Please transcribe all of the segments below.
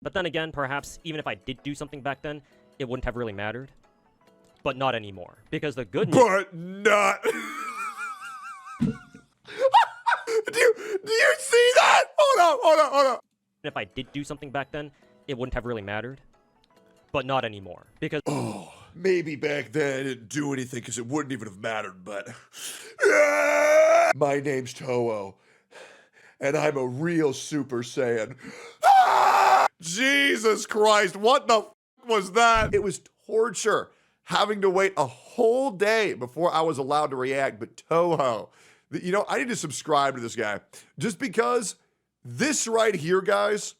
But then again, perhaps even if I did do something back then, it wouldn't have really mattered. But not anymore. Because the good news... But not... do you see that? Hold on. If I did do something back then, it wouldn't have really mattered. But not anymore. Because... Oh, maybe back then I didn't do anything because it wouldn't even have mattered, but... My name's Toho, and I'm a real Super Saiyan. Jesus Christ, what the was that? It was torture, having to wait a whole day before I was allowed to react, but Toho, you know, I need to subscribe to this guy, just because this right here, guys,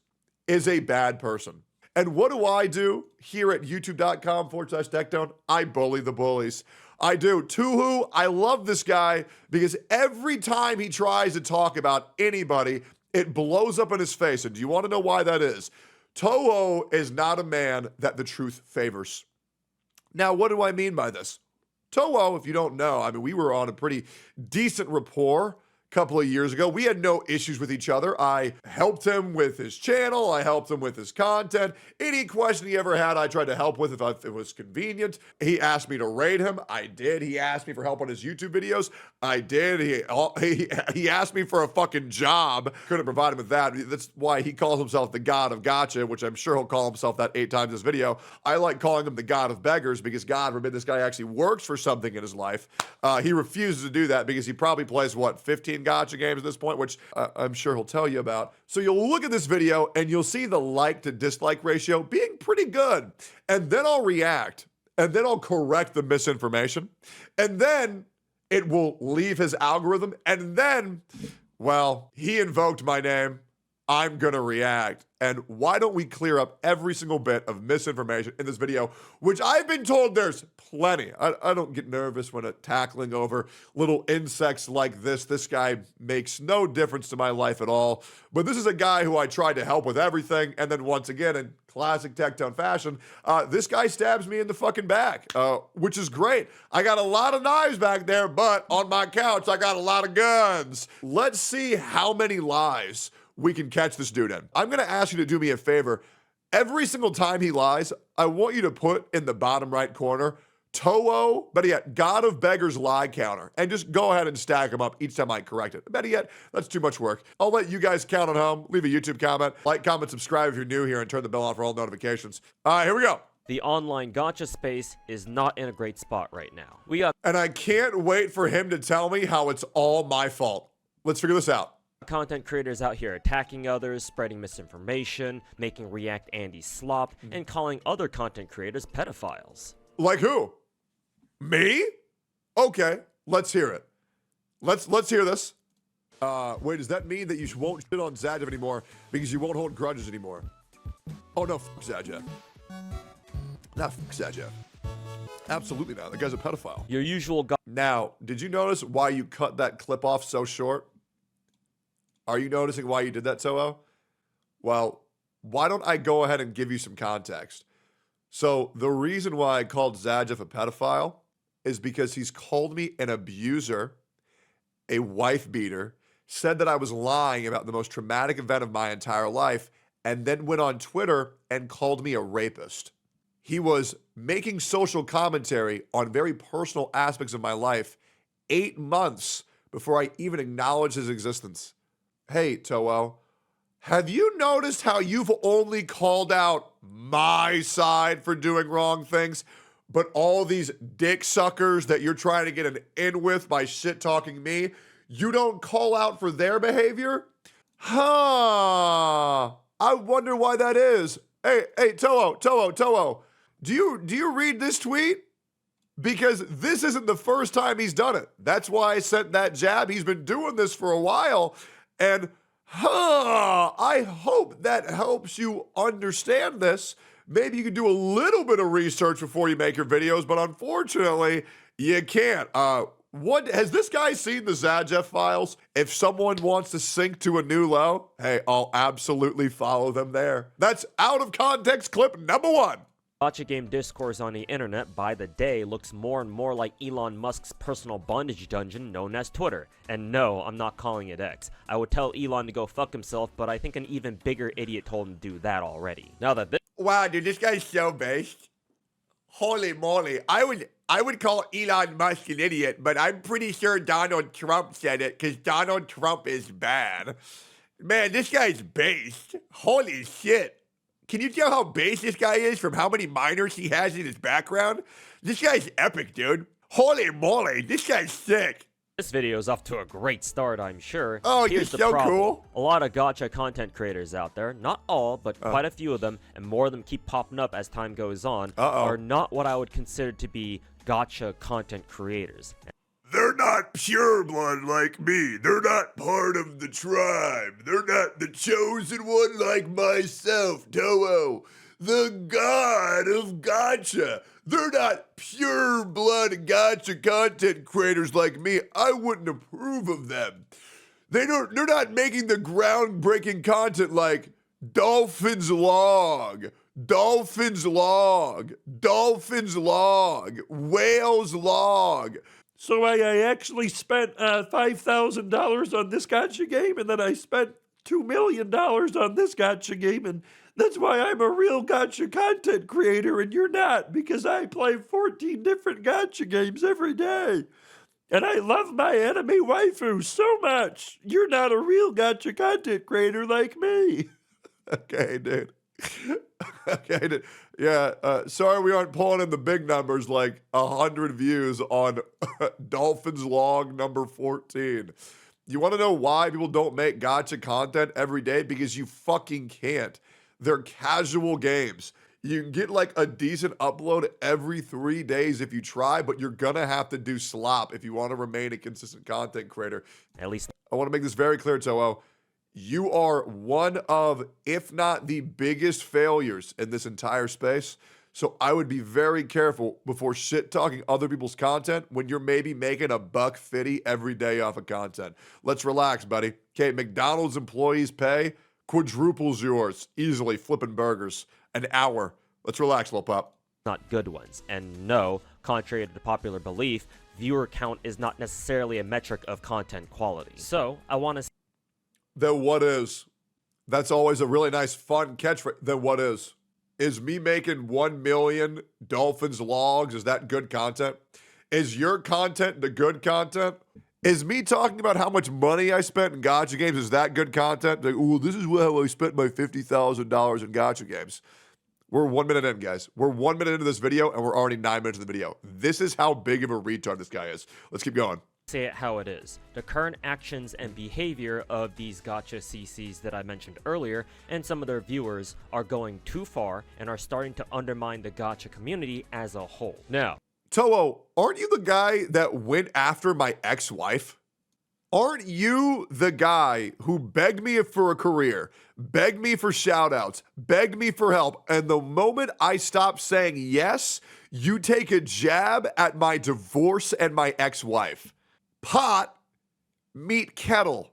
is a bad person. And what do I do here at youtube.com/Tectone? I bully the bullies. I do. Tuhu, I love this guy because every time he tries to talk about anybody, it blows up in his face. And do you want to know why that is? Toho is not a man that the truth favors. Now, what do I mean by this? Toho, if you don't know, I mean, we were on a pretty decent rapport a couple of years ago. We had no issues with each other. I helped him with his channel. I helped him with his content. Any question he ever had, I tried to help with if it was convenient. He asked me to raid him. I did. He asked me for help on his YouTube videos. I did. He asked me for a fucking job. Couldn't provide him with that. That's why he calls himself the god of Gacha, which I'm sure he'll call himself that 8 times this video. I like calling him the god of beggars because God forbid this guy actually works for something in his life. He refuses to do that because he probably plays, what, 15 Gacha games at this point, which I'm sure he'll tell you about. So you'll look at this video and you'll see the like to dislike ratio being pretty good. And then I'll react. And then I'll correct the misinformation. And then it will leave his algorithm. And then, well, he invoked my name. I'm gonna react. And why don't we clear up every single bit of misinformation in this video, which I've been told there's plenty. I don't get nervous when tackling over little insects like this. This guy makes no difference to my life at all. But this is a guy who I tried to help with everything. And then once again, in classic Tectone fashion, this guy stabs me in the fucking back, which is great. I got a lot of knives back there, but on my couch, I got a lot of guns. Let's see how many lies we can catch this dude in. I'm gonna ask you to do me a favor. Every single time he lies, I want you to put in the bottom right corner, Toho, better yet, God of Beggars lie counter, and just go ahead and stack them up each time I correct it. Better yet, that's too much work. I'll let you guys count at home. Leave a YouTube comment, like, comment, subscribe if you're new here, and turn the bell on for all notifications. All right, here we go. The online gacha space is not in a great spot right now. And I can't wait for him to tell me how it's all my fault. Let's figure this out. Content creators out here attacking others, spreading misinformation, making React Andy slop, and calling other content creators pedophiles. Like who? Me? Okay, let's hear it. Let's hear this. Wait, does that mean that you won't shit on Zajev anymore because you won't hold grudges anymore? Oh no, fuck Zajev. Nah, fuck Zajev. Absolutely not. That guy's a pedophile. Your usual Now, did you notice why you cut that clip off so short? Are you noticing why you did that, Toho? Well, why don't I go ahead and give you some context? So the reason why I called Zajev a pedophile is because he's called me an abuser, a wife beater, said that I was lying about the most traumatic event of my entire life, and then went on Twitter and called me a rapist. He was making social commentary on very personal aspects of my life 8 months before I even acknowledged his existence. Hey, Toho, have you noticed how you've only called out my side for doing wrong things, but all these dick suckers that you're trying to get an in with by shit-talking me, you don't call out for their behavior? Huh. I wonder why that is. Hey, Toho, do you read this tweet? Because this isn't the first time he's done it. That's why I sent that jab. He's been doing this for a while. And I hope that helps you understand this. Maybe you can do a little bit of research before you make your videos, but unfortunately, you can't. What has this guy seen the Zajev files? If someone wants to sink to a new low, hey, I'll absolutely follow them there. That's out of context clip number 1. Gacha game discourse on the internet by the day looks more and more like Elon Musk's personal bondage dungeon known as Twitter. And no, I'm not calling it X. I would tell Elon to go fuck himself, but I think an even bigger idiot told him to do that already. Now that this— Wow, dude, this guy's so based. Holy moly. I would call Elon Musk an idiot, but I'm pretty sure Donald Trump said it because Donald Trump is bad. Man, this guy's based. Holy shit. Can you tell how base this guy is from how many minors he has in his background? This guy's epic, dude. Holy moly, this guy's sick. This video is off to a great start, I'm sure. Oh, Here's you're the so problem. cool. A lot of gacha content creators out there, not all, but quite a few of them, and more of them keep popping up as time goes on, are not what I would consider to be gacha content creators. They're not pureblood like me. They're not part of the tribe. They're not the chosen one like myself, Toho, the god of gacha. They're not pure-blood gacha content creators like me. I wouldn't approve of them. They're not making the groundbreaking content like Dolphins Log, Dolphins Log, Dolphins Log, Whales Log. So I actually spent $5,000 on this gacha game, and then I spent $2 million on this gacha game, and that's why I'm a real gacha content creator, and you're not, because I play 14 different gacha games every day. And I love my anime waifu so much. You're not a real gacha content creator like me. Okay, dude. Okay, dude. Yeah, sorry we aren't pulling in the big numbers like 100 views on Dolphins Log number 14. You want to know why people don't make gacha content every day? Because you fucking can't. They're casual games. You can get like a decent upload every 3 days if you try, but you're gonna have to do slop if you want to remain a consistent content creator. At least I want to make this very clear, Toho. You are one of, if not the biggest failures in this entire space. So I would be very careful before shit-talking other people's content when you're maybe making $150 every day off of content. Let's relax, buddy. Okay, McDonald's employees pay quadruples yours, easily flipping burgers. An hour. Let's relax, little pup. not good ones. And no, contrary to the popular belief, viewer count is not necessarily a metric of content quality. So I want to— Then what is? That's always a really nice, fun catchphrase. Then what is? Is me making 1 million Dolphins logs, is that good content? Is your content the good content? Is me talking about how much money I spent in gacha games, is that good content? Like, ooh, this is how I spent my $50,000 in gacha games. We're 1 minute in, guys. We're 1 minute into this video, and we're already 9 minutes in the video. This is how big of a retard this guy is. Let's keep going. Say it how it is. The current actions and behavior of these gacha CCs that I mentioned earlier and some of their viewers are going too far and are starting to undermine the gacha community as a whole. Now, Toho, aren't you the guy that went after my ex-wife? Aren't you the guy who begged me for a career, begged me for shout-outs, begged me for help, and the moment I stop saying yes, you take a jab at my divorce and my ex-wife? Pot, meet kettle.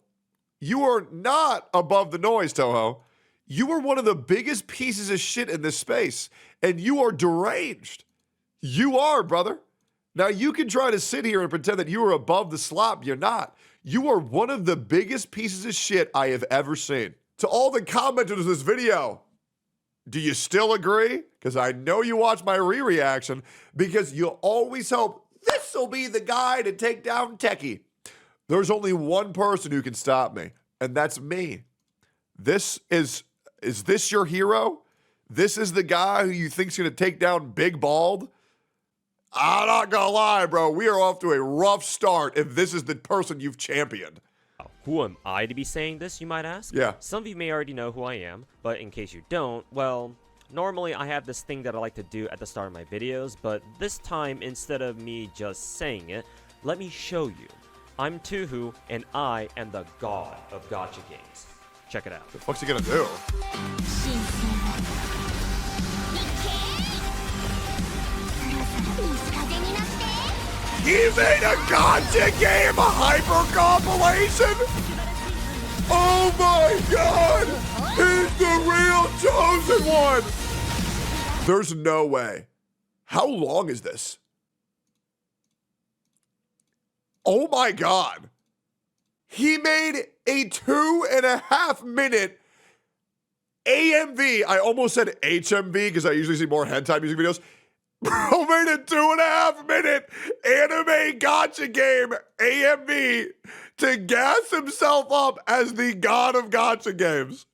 You are not above the noise, Toho. You are one of the biggest pieces of shit in this space, and you are deranged. You are, brother. Now, you can try to sit here and pretend that you are above the slop. You're not. You are one of the biggest pieces of shit I have ever seen. To all the commenters of this video, do you still agree? Because I know you watch my re-reaction, because you always hope this will be the guy to take down Techie. There's only one person who can stop me, and that's me. Is this your hero? This is the guy who you think's going to take down Big Bald? I'm not going to lie, bro. We are off to a rough start if this is the person you've championed. who am I to be saying this, you might ask? Yeah. Some of you may already know who I am, but in case you don't, well, normally I have this thing that I like to do at the start of my videos, but this time, instead of me just saying it, let me show you. I'm Tuhu, and I am the god of gacha games. Check it out. What the fuck's he gonna do? He made a gacha game, a hyper compilation? Oh my god! He's the real chosen one! There's no way. How long is this? Oh my God. He made a 2.5 minute AMV. I almost said HMV because I usually see more hentai music videos. Bro made a 2.5 minute anime gacha game AMV to gas himself up as the god of gacha games.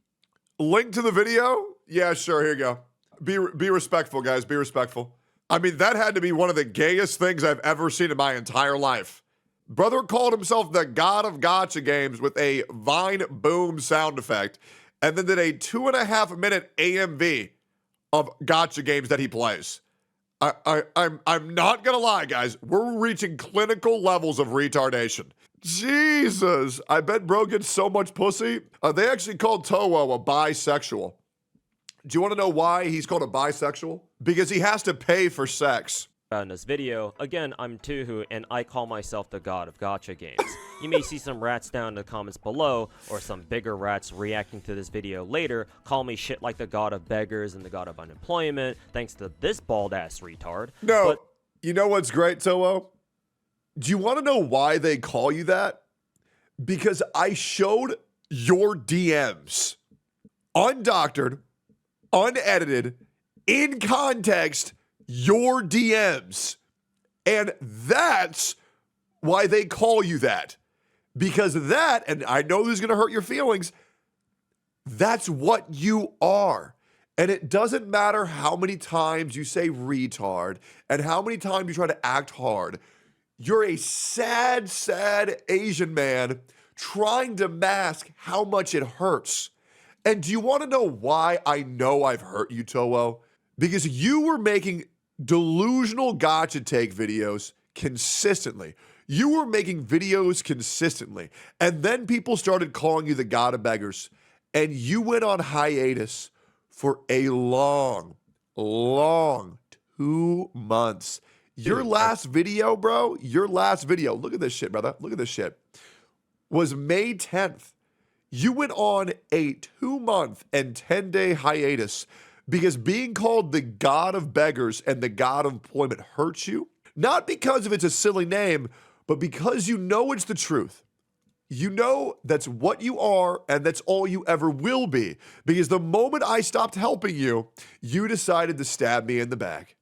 Link to the video? Yeah, sure, here you go. Be respectful, guys, be respectful. I mean, that had to be one of the gayest things I've ever seen in my entire life. Brother called himself the god of gacha games with a Vine boom sound effect, and then did a 2.5 minute AMV of gacha games that he plays. I'm not gonna lie, guys. We're reaching clinical levels of retardation. Jesus, I bet bro gets so much pussy. They actually called Toho a bisexual. Do you want to know why he's called a bisexual? Because he has to pay for sex. In this video, again, I'm Tuhu, and I call myself the god of gacha games. You may see some rats down in the comments below, or some bigger rats reacting to this video later, call me shit like the god of beggars and the god of unemployment, thanks to this bald-ass retard. No, but you know what's great, Toho? Do you want to know why they call you that? Because I showed your DMs, undoctored, unedited, in context, your DMs. And that's why they call you that. Because that, and I know this is going to hurt your feelings, that's what you are. And it doesn't matter how many times you say retard and how many times you try to act hard. You're a sad, sad Asian man trying to mask how much it hurts. And do you want to know why I know I've hurt you, Toho? Because you were making delusional gacha take videos consistently. You were making videos consistently. And then people started calling you the god of beggars. And you went on hiatus for a long 2 months. Your last video, bro, look at this shit, brother. Look at this shit. Was May 10th. You went on a 2-month and 10-day hiatus because being called the god of beggars and the god of employment hurts you. Not because of it's a silly name, but because you know it's the truth. You know that's what you are and that's all you ever will be. Because the moment I stopped helping you, you decided to stab me in the back.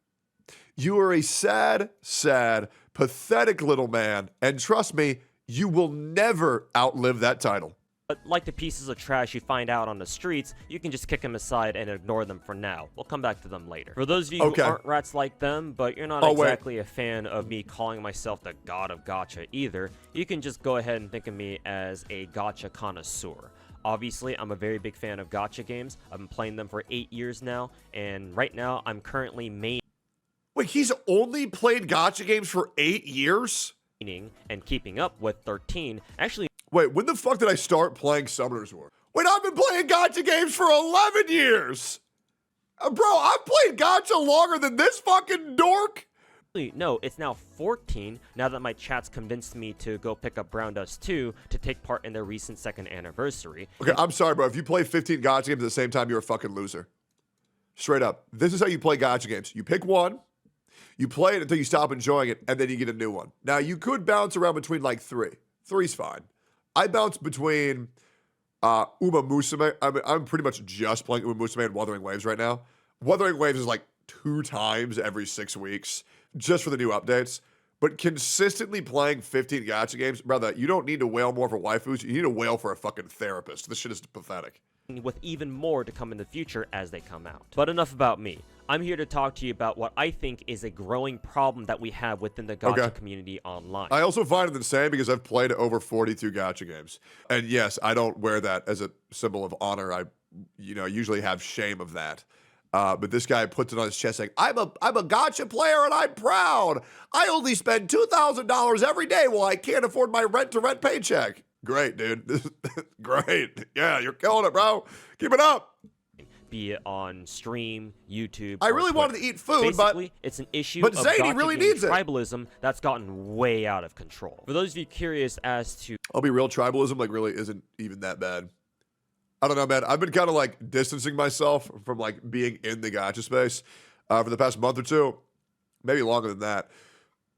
You are a sad, sad, pathetic little man. And trust me, you will never outlive that title. But like the pieces of trash you find out on the streets, you can just kick them aside and ignore them for now. We'll come back to them later. For those of you who aren't rats like them, but you're not exactly a fan of me calling myself the god of gacha either, you can just go ahead and think of me as a gacha connoisseur. Obviously, I'm a very big fan of gacha games. I've been playing them for 8 years now, and right now I'm currently Wait, he's only played gacha games for 8 years? And keeping up with 13. Actually, wait, when the fuck did I start playing Summoner's War? Wait, I've been playing gacha games for 11 years! Bro, I've played gacha longer than this fucking dork! No, it's now 14 now that my chat's convinced me to go pick up Brown Dust 2 to take part in their recent 2nd anniversary. Okay, I'm sorry, bro. If you play 15 gacha games at the same time, you're a fucking loser. Straight up. This is how you play gacha games. You pick one, you play it until you stop enjoying it, and then you get a new one. Now, you could bounce around between like 3. 3's fine. I bounce between Uma Musume. I'm pretty much just playing Uma Musume and Wuthering Waves right now. Wuthering Waves is like 2 times every 6 weeks, just for the new updates. But consistently playing 15 gacha games, brother, you don't need to wail more for waifus. You need to wail for a fucking therapist. This shit is pathetic. With even more to come in the future as they come out. But enough about me. I'm here to talk to you about what I think is a growing problem that we have within the gacha community online. I also find it insane because I've played over 42 gacha games. And yes, I don't wear that as a symbol of honor. I, usually have shame of that. But this guy puts it on his chest saying, I'm a gacha player and I'm proud. I only spend $2,000 every day while I can't afford my rent-to-rent paycheck. Great, dude. Great. Yeah, you're killing it, bro. Keep it up. Be it on stream, YouTube, I really wanted to eat food, basically, it's an issue of Zadie really needs it. Tribalism that's gotten way out of control. For those of you curious as to... I'll be real, tribalism like really isn't even that bad. I don't know, man. I've been kind of like distancing myself from like being in the gacha space. for the past month or two, maybe longer than that.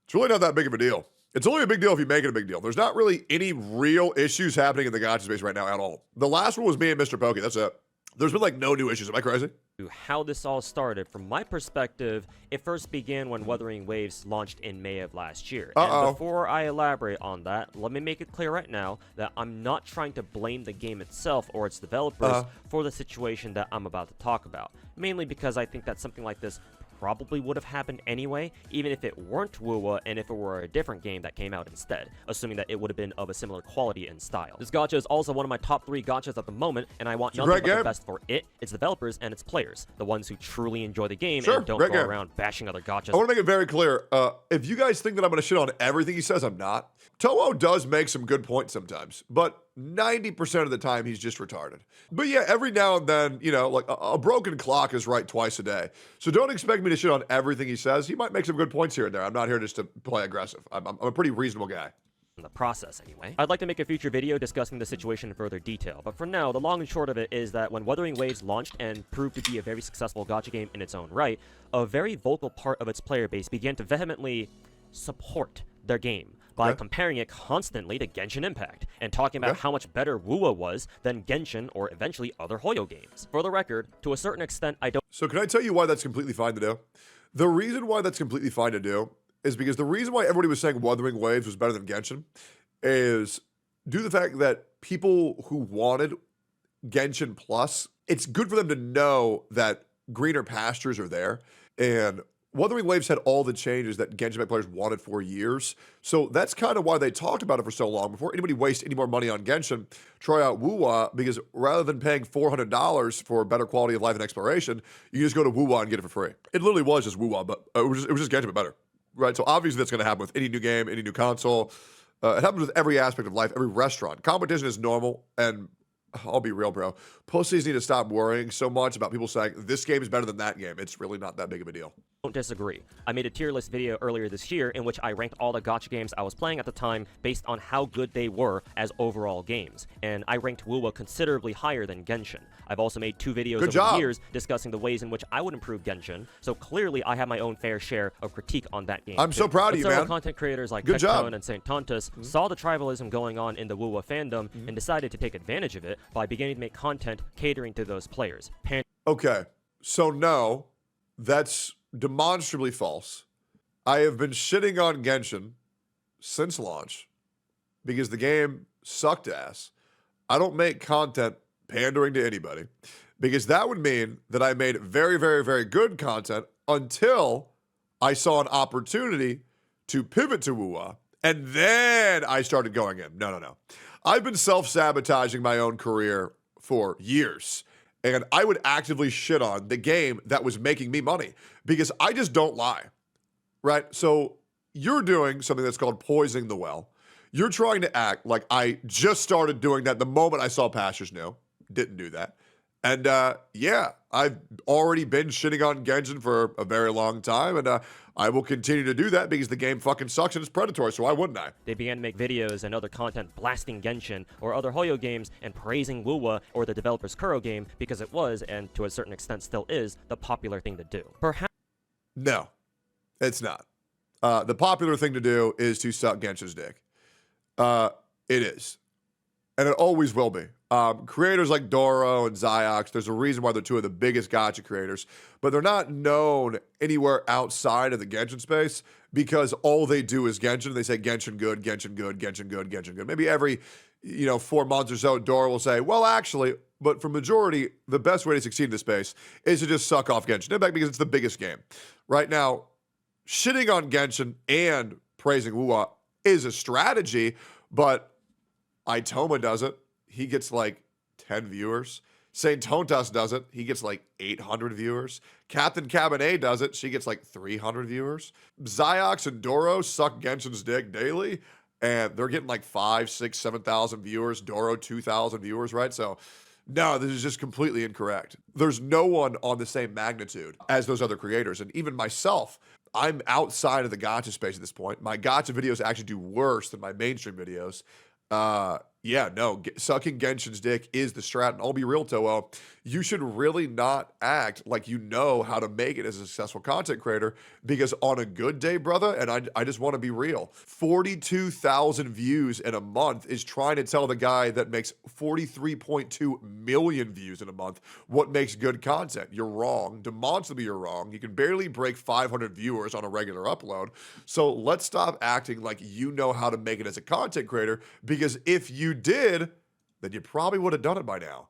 It's really not that big of a deal. It's only a big deal if you make it a big deal. There's not really any real issues happening in the gacha space right now at all. The last one was me and Mr. Pokey. That's it. There's been like no new issues. Am I crazy? How this all started, from my perspective, it first began when Wuthering Waves launched in May of last year. And before I elaborate on that, let me make it clear right now that I'm not trying to blame the game itself or its developers for the situation that I'm about to talk about. Mainly because I think that something like this probably would have happened anyway, even if it weren't Wuwa and if it were a different game that came out instead, assuming that it would have been of a similar quality and style. This gacha is also one of my top 3 gachas at the moment, and I want nothing but the best for it, its developers, and its players, the ones who truly enjoy the game and don't go around bashing other gachas. I want to make it very clear, if you guys think that I'm going to shit on everything he says, I'm not. Toho does make some good points sometimes, but 90% of the time he's just retarded. But yeah, every now and then, you know, like a broken clock is right twice a day. So don't expect me to shit on everything he says. He might make some good points here and there. I'm not here just to play aggressive. I'm a pretty reasonable guy. In the process, anyway. I'd like to make a future video discussing the situation in further detail, but for now, the long and short of it is that when Wuthering Waves launched and proved to be a very successful gacha game in its own right, a very vocal part of its player base began to vehemently support their game by comparing it constantly to Genshin Impact, and talking about how much better Wuwa was than Genshin or eventually other Hoyo games. For the record, to a certain extent, I don't— So can I tell you why that's completely fine to do? The reason why that's completely fine to do is because the reason why everybody was saying Wuthering Waves was better than Genshin is due to the fact that people who wanted Genshin Plus, it's good for them to know that greener pastures are there, and Wuthering Waves had all the changes that Genshin Impact players wanted for years. So that's kind of why they talked about it for so long. Before anybody wastes any more money on Genshin, try out Wuwa, because rather than paying $400 for better quality of life and exploration, you can just go to Wuwa and get it for free. It literally was just Wuwa, but it was just Genshin, but better. Right? So obviously that's going to happen with any new game, any new console. It happens with every aspect of life, every restaurant. Competition is normal, and I'll be real, bro. Pussies need to stop worrying so much about people saying, this game is better than that game. It's really not that big of a deal. Don't disagree. I made a tier list video earlier this year in which I ranked all the gacha games I was playing at the time based on how good they were as overall games, and I ranked Wuwa considerably higher than Genshin. I've also made 2 videos over the years discussing the ways in which I would improve Genshin, so clearly I have my own fair share of critique on that game. I'm so proud of you, man. Several content creators like Tectone and St. Tontus saw the tribalism going on in the Wuwa fandom and decided to take advantage of it by beginning to make content catering to those players. Okay, so no, that's demonstrably false. I have been shitting on Genshin since launch because the game sucked ass. I don't make content pandering to anybody because that would mean that I made very, very, very good content until I saw an opportunity to pivot to Wuwa, and then I started going in. No. I've been self-sabotaging my own career for years, and I would actively shit on the game that was making me money because I just don't lie, right? So you're doing something that's called poisoning the well. You're trying to act like I just started doing that the moment I saw Pastures New. Didn't do that. And yeah, I've already been shitting on Genshin for a very long time, and I will continue to do that because the game fucking sucks and it's predatory, so why wouldn't I? They began to make videos and other content blasting Genshin or other Hoyo games and praising Wuwa or the developer's Kuro game because it was, and to a certain extent still is, the popular thing to do. Perhaps— No, it's not. The popular thing to do is to suck Genshin's dick. It is. And it always will be. Creators like Doro and Ziox, there's a reason why they're 2 of the biggest gacha creators, but they're not known anywhere outside of the Genshin space because all they do is Genshin. They say Genshin good, Genshin good, Genshin good, Genshin good. Maybe every 4 months or so, Doro will say, well, actually, but for majority, the best way to succeed in this space is to just suck off Genshin Impact because it's the biggest game. Right now, shitting on Genshin and praising Wuwa is a strategy, but Itoma does it. He gets like 10 viewers. St. Tontas does it. He gets like 800 viewers. Captain Cabernet does it. She gets like 300 viewers. Ziox and Doro suck Genshin's dick daily, and they're getting like 5, 6, 7,000 viewers. Doro, 2,000 viewers, right? So, no, this is just completely incorrect. There's no one on the same magnitude as those other creators, and even myself. I'm outside of the gacha space at this point. My gacha videos actually do worse than my mainstream videos. Yeah, no, sucking Genshin's dick is the strat. And I'll be real, Toho. You should really not act like you know how to make it as a successful content creator, because on a good day, brother, and I just want to be real, 42,000 views in a month is trying to tell the guy that makes 43.2 million views in a month what makes good content. You're wrong. Demonstrably, you're wrong. You can barely break 500 viewers on a regular upload. So let's stop acting like you know how to make it as a content creator, because if you did, then you probably would have done it by now.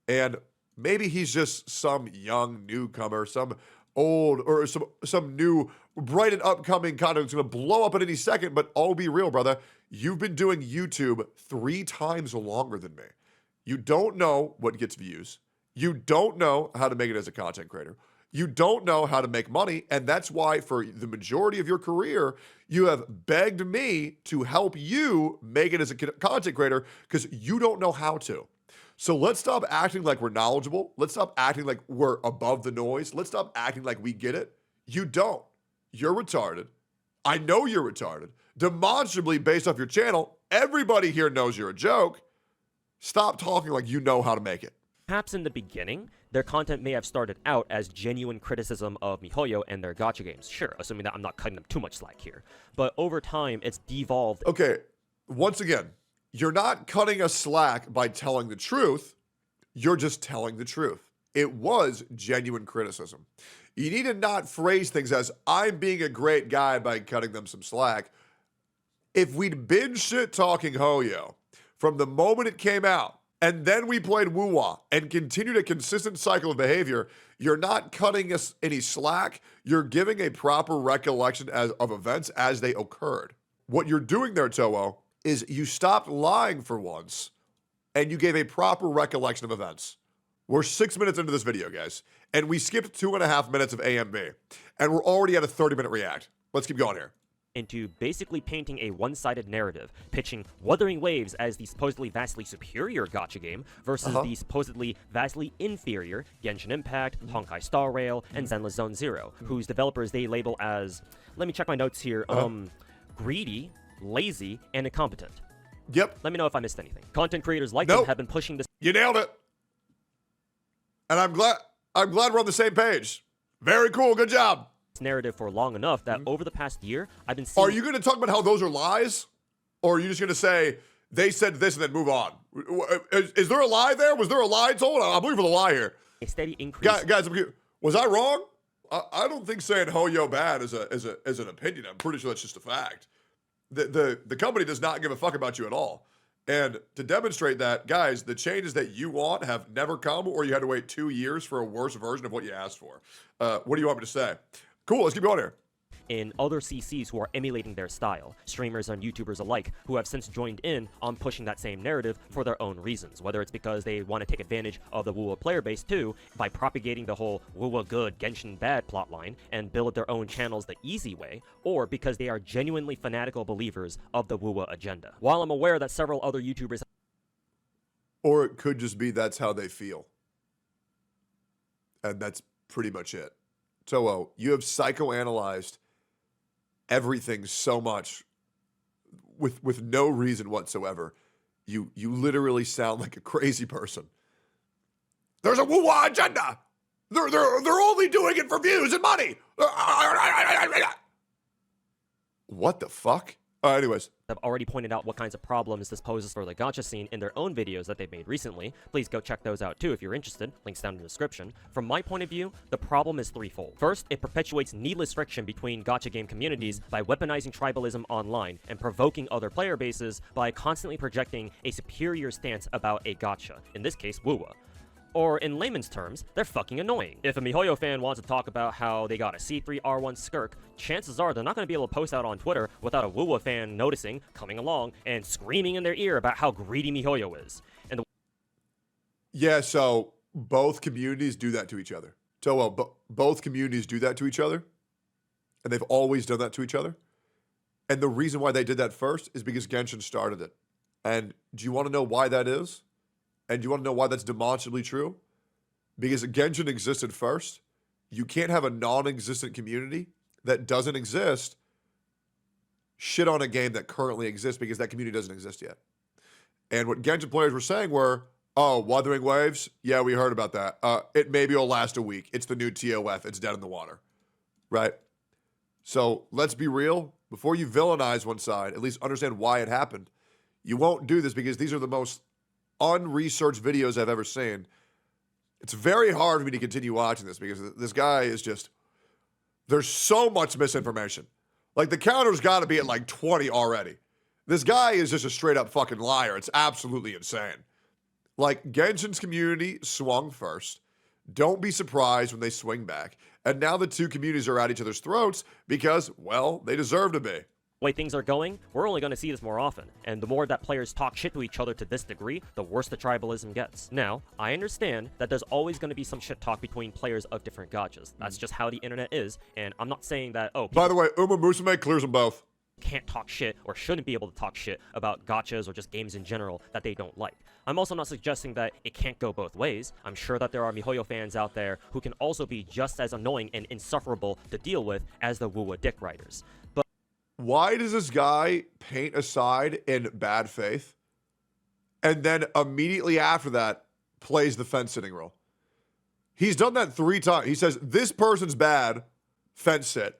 And maybe he's just some young newcomer, some old or some new bright and upcoming content that's going to blow up at any second. But I'll be real, brother. You've been doing YouTube 3 times longer than me. You don't know what gets views. You don't know how to make it as a content creator. You don't know how to make money, and that's why for the majority of your career, you have begged me to help you make it as a content creator because you don't know how to. So let's stop acting like we're knowledgeable. Let's stop acting like we're above the noise. Let's stop acting like we get it. You don't. You're retarded. I know you're retarded. Demonstrably, based off your channel, everybody here knows you're a joke. Stop talking like you know how to make it. Perhaps in the beginning, their content may have started out as genuine criticism of miHoYo and their gacha games. Sure, assuming that I'm not cutting them too much slack here. But over time, it's devolved. Okay, once again, you're not cutting us slack by telling the truth. You're just telling the truth. It was genuine criticism. You need to not phrase things as, I'm being a great guy by cutting them some slack. If we'd been shit-talking hoyo from the moment it came out, and then we played Wuwa and continued a consistent cycle of behavior, you're not cutting us any slack. You're giving a proper recollection of events as they occurred. What you're doing there, Toho, is you stopped lying for once and you gave a proper recollection of events. We're 6 minutes into this video, guys, and we skipped 2.5 minutes of AMB, and we're already at a 30-minute react. Let's keep going here. Into basically painting a one-sided narrative, pitching Wuthering Waves as the supposedly vastly superior gacha game versus the supposedly vastly inferior Genshin Impact, Honkai Star Rail, and Zenless Zone Zero, whose developers they label as, let me check my notes here, greedy, lazy, and incompetent. Yep. Let me know if I missed anything. Content creators like them have been pushing this. You nailed it. And I'm glad we're on the same page. Very cool. Good job. Narrative for long enough that over the past year, I've been seeing... Are you going to talk about how those are lies? Or are you just going to say, they said this and then move on? Is there a lie there? Was there a lie told? I'm looking for the lie here. A steady increase... Guys, was I wrong? I don't think saying hoyo bad is an opinion. I'm pretty sure that's just a fact. The company does not give a fuck about you at all. And to demonstrate that, guys, the changes that you want have never come, or you had to wait 2 years for a worse version of what you asked for. What do you want me to say? Cool, let's keep going here. In other CCs who are emulating their style, streamers and YouTubers alike, who have since joined in on pushing that same narrative for their own reasons, whether it's because they want to take advantage of the Wuwa player base too, by propagating the whole Wuwa good, Genshin bad plotline, and build their own channels the easy way, or because they are genuinely fanatical believers of the Wuwa agenda. While I'm aware that several other YouTubers... Or it could just be that's how they feel. And that's pretty much it. Toho, you have psychoanalyzed everything so much with no reason whatsoever. You literally sound like a crazy person. There's a Wuwa agenda. They're only doing it for views and money. What the fuck? Anyways. I've already pointed out what kinds of problems this poses for the gacha scene in their own videos that they've made recently. Please go check those out too if you're interested. Links down in the description. From my point of view, the problem is threefold. First, it perpetuates needless friction between gacha game communities by weaponizing tribalism online and provoking other player bases by constantly projecting a superior stance about a gacha, in this case, Wuwa. Or, in layman's terms, they're fucking annoying. If a miHoYo fan wants to talk about how they got a C3R1 skirk, chances are they're not going to be able to post out on Twitter without a Wuwa fan noticing, coming along, and screaming in their ear about how greedy miHoYo is. And yeah, so both communities do that to each other. So both communities do that to each other, and they've always done that to each other. And the reason why they did that first is because Genshin started it. And do you want to know why that is? And do you want to know why that's demonstrably true? Because Genshin existed first. You can't have a non-existent community that doesn't exist shit on a game that currently exists because that community doesn't exist yet. And what Genshin players were saying were, oh, Wuthering Waves? Yeah, we heard about that. It maybe will last a week. It's the new TOF. It's dead in the water. Right? So let's be real. Before you villainize one side, at least understand why it happened. You won't do this because these are the most unresearched videos I've ever seen. It's very hard for me to continue watching this because this guy is just, there's so much misinformation. Like the counter's got to be at like 20 already. This guy is just a straight up fucking liar. It's absolutely insane. Like Genshin's community swung first. Don't be surprised when they swing back. And now the two communities are at each other's throats because, well, they deserve to be. The way things are going, we're only going to see this more often, and the more that players talk shit to each other to this degree, the worse the tribalism gets. Now, I understand that there's always going to be some shit talk between players of different gachas. That's just how the internet is, and I'm not saying that, oh, by the way, Uma Musume clears them both. Can't talk shit or shouldn't be able to talk shit about gachas or just games in general that they don't like. I'm also not suggesting that it can't go both ways. I'm sure that there are miHoYo fans out there who can also be just as annoying and insufferable to deal with as the Wuwa dick writers. But why does this guy paint a side in bad faith and then immediately after that plays the fence sitting role? He's done that 3 times. He says, this person's bad, fence sit.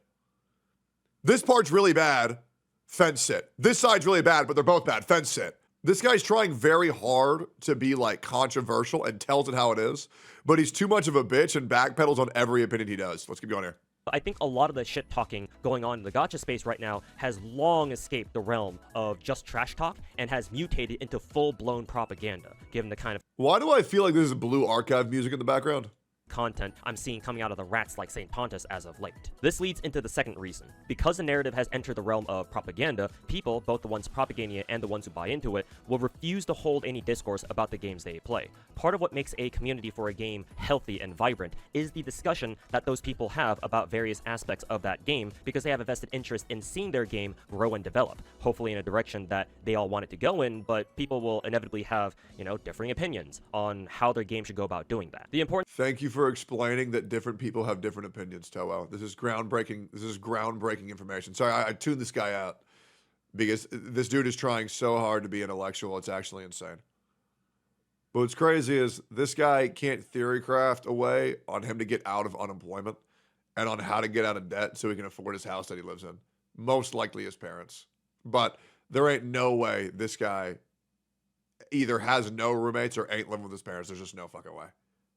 This part's really bad, fence sit. This side's really bad, but they're both bad, fence sit. This guy's trying very hard to be like controversial and tells it how it is, but he's too much of a bitch and backpedals on every opinion he does. Let's keep going here. I think a lot of the shit talking going on in the gacha space right now has long escaped the realm of just trash talk and has mutated into full-blown propaganda, given the kind of Why do I feel like this is blue archive music in the background? content I'm seeing coming out of the rats like St. Pontus as of late. This leads into the second reason. Because the narrative has entered the realm of propaganda, people, both the ones propagating it and the ones who buy into it, will refuse to hold any discourse about the games they play. Part of what makes a community for a game healthy and vibrant is the discussion that those people have about various aspects of that game because they have a vested interest in seeing their game grow and develop, hopefully in a direction that they all want it to go in, but people will inevitably have, differing opinions on how their game should go about doing that. The important Thank you for explaining that different people have different opinions, Toho. This is groundbreaking. This is groundbreaking information. Sorry, I tuned this guy out because this dude is trying so hard to be intellectual. It's actually insane. But what's crazy is this guy can't theory craft a way on him to get out of unemployment and on how to get out of debt so he can afford his house that he lives in. Most likely his parents. But there ain't no way this guy either has no roommates or ain't living with his parents. There's just no fucking way.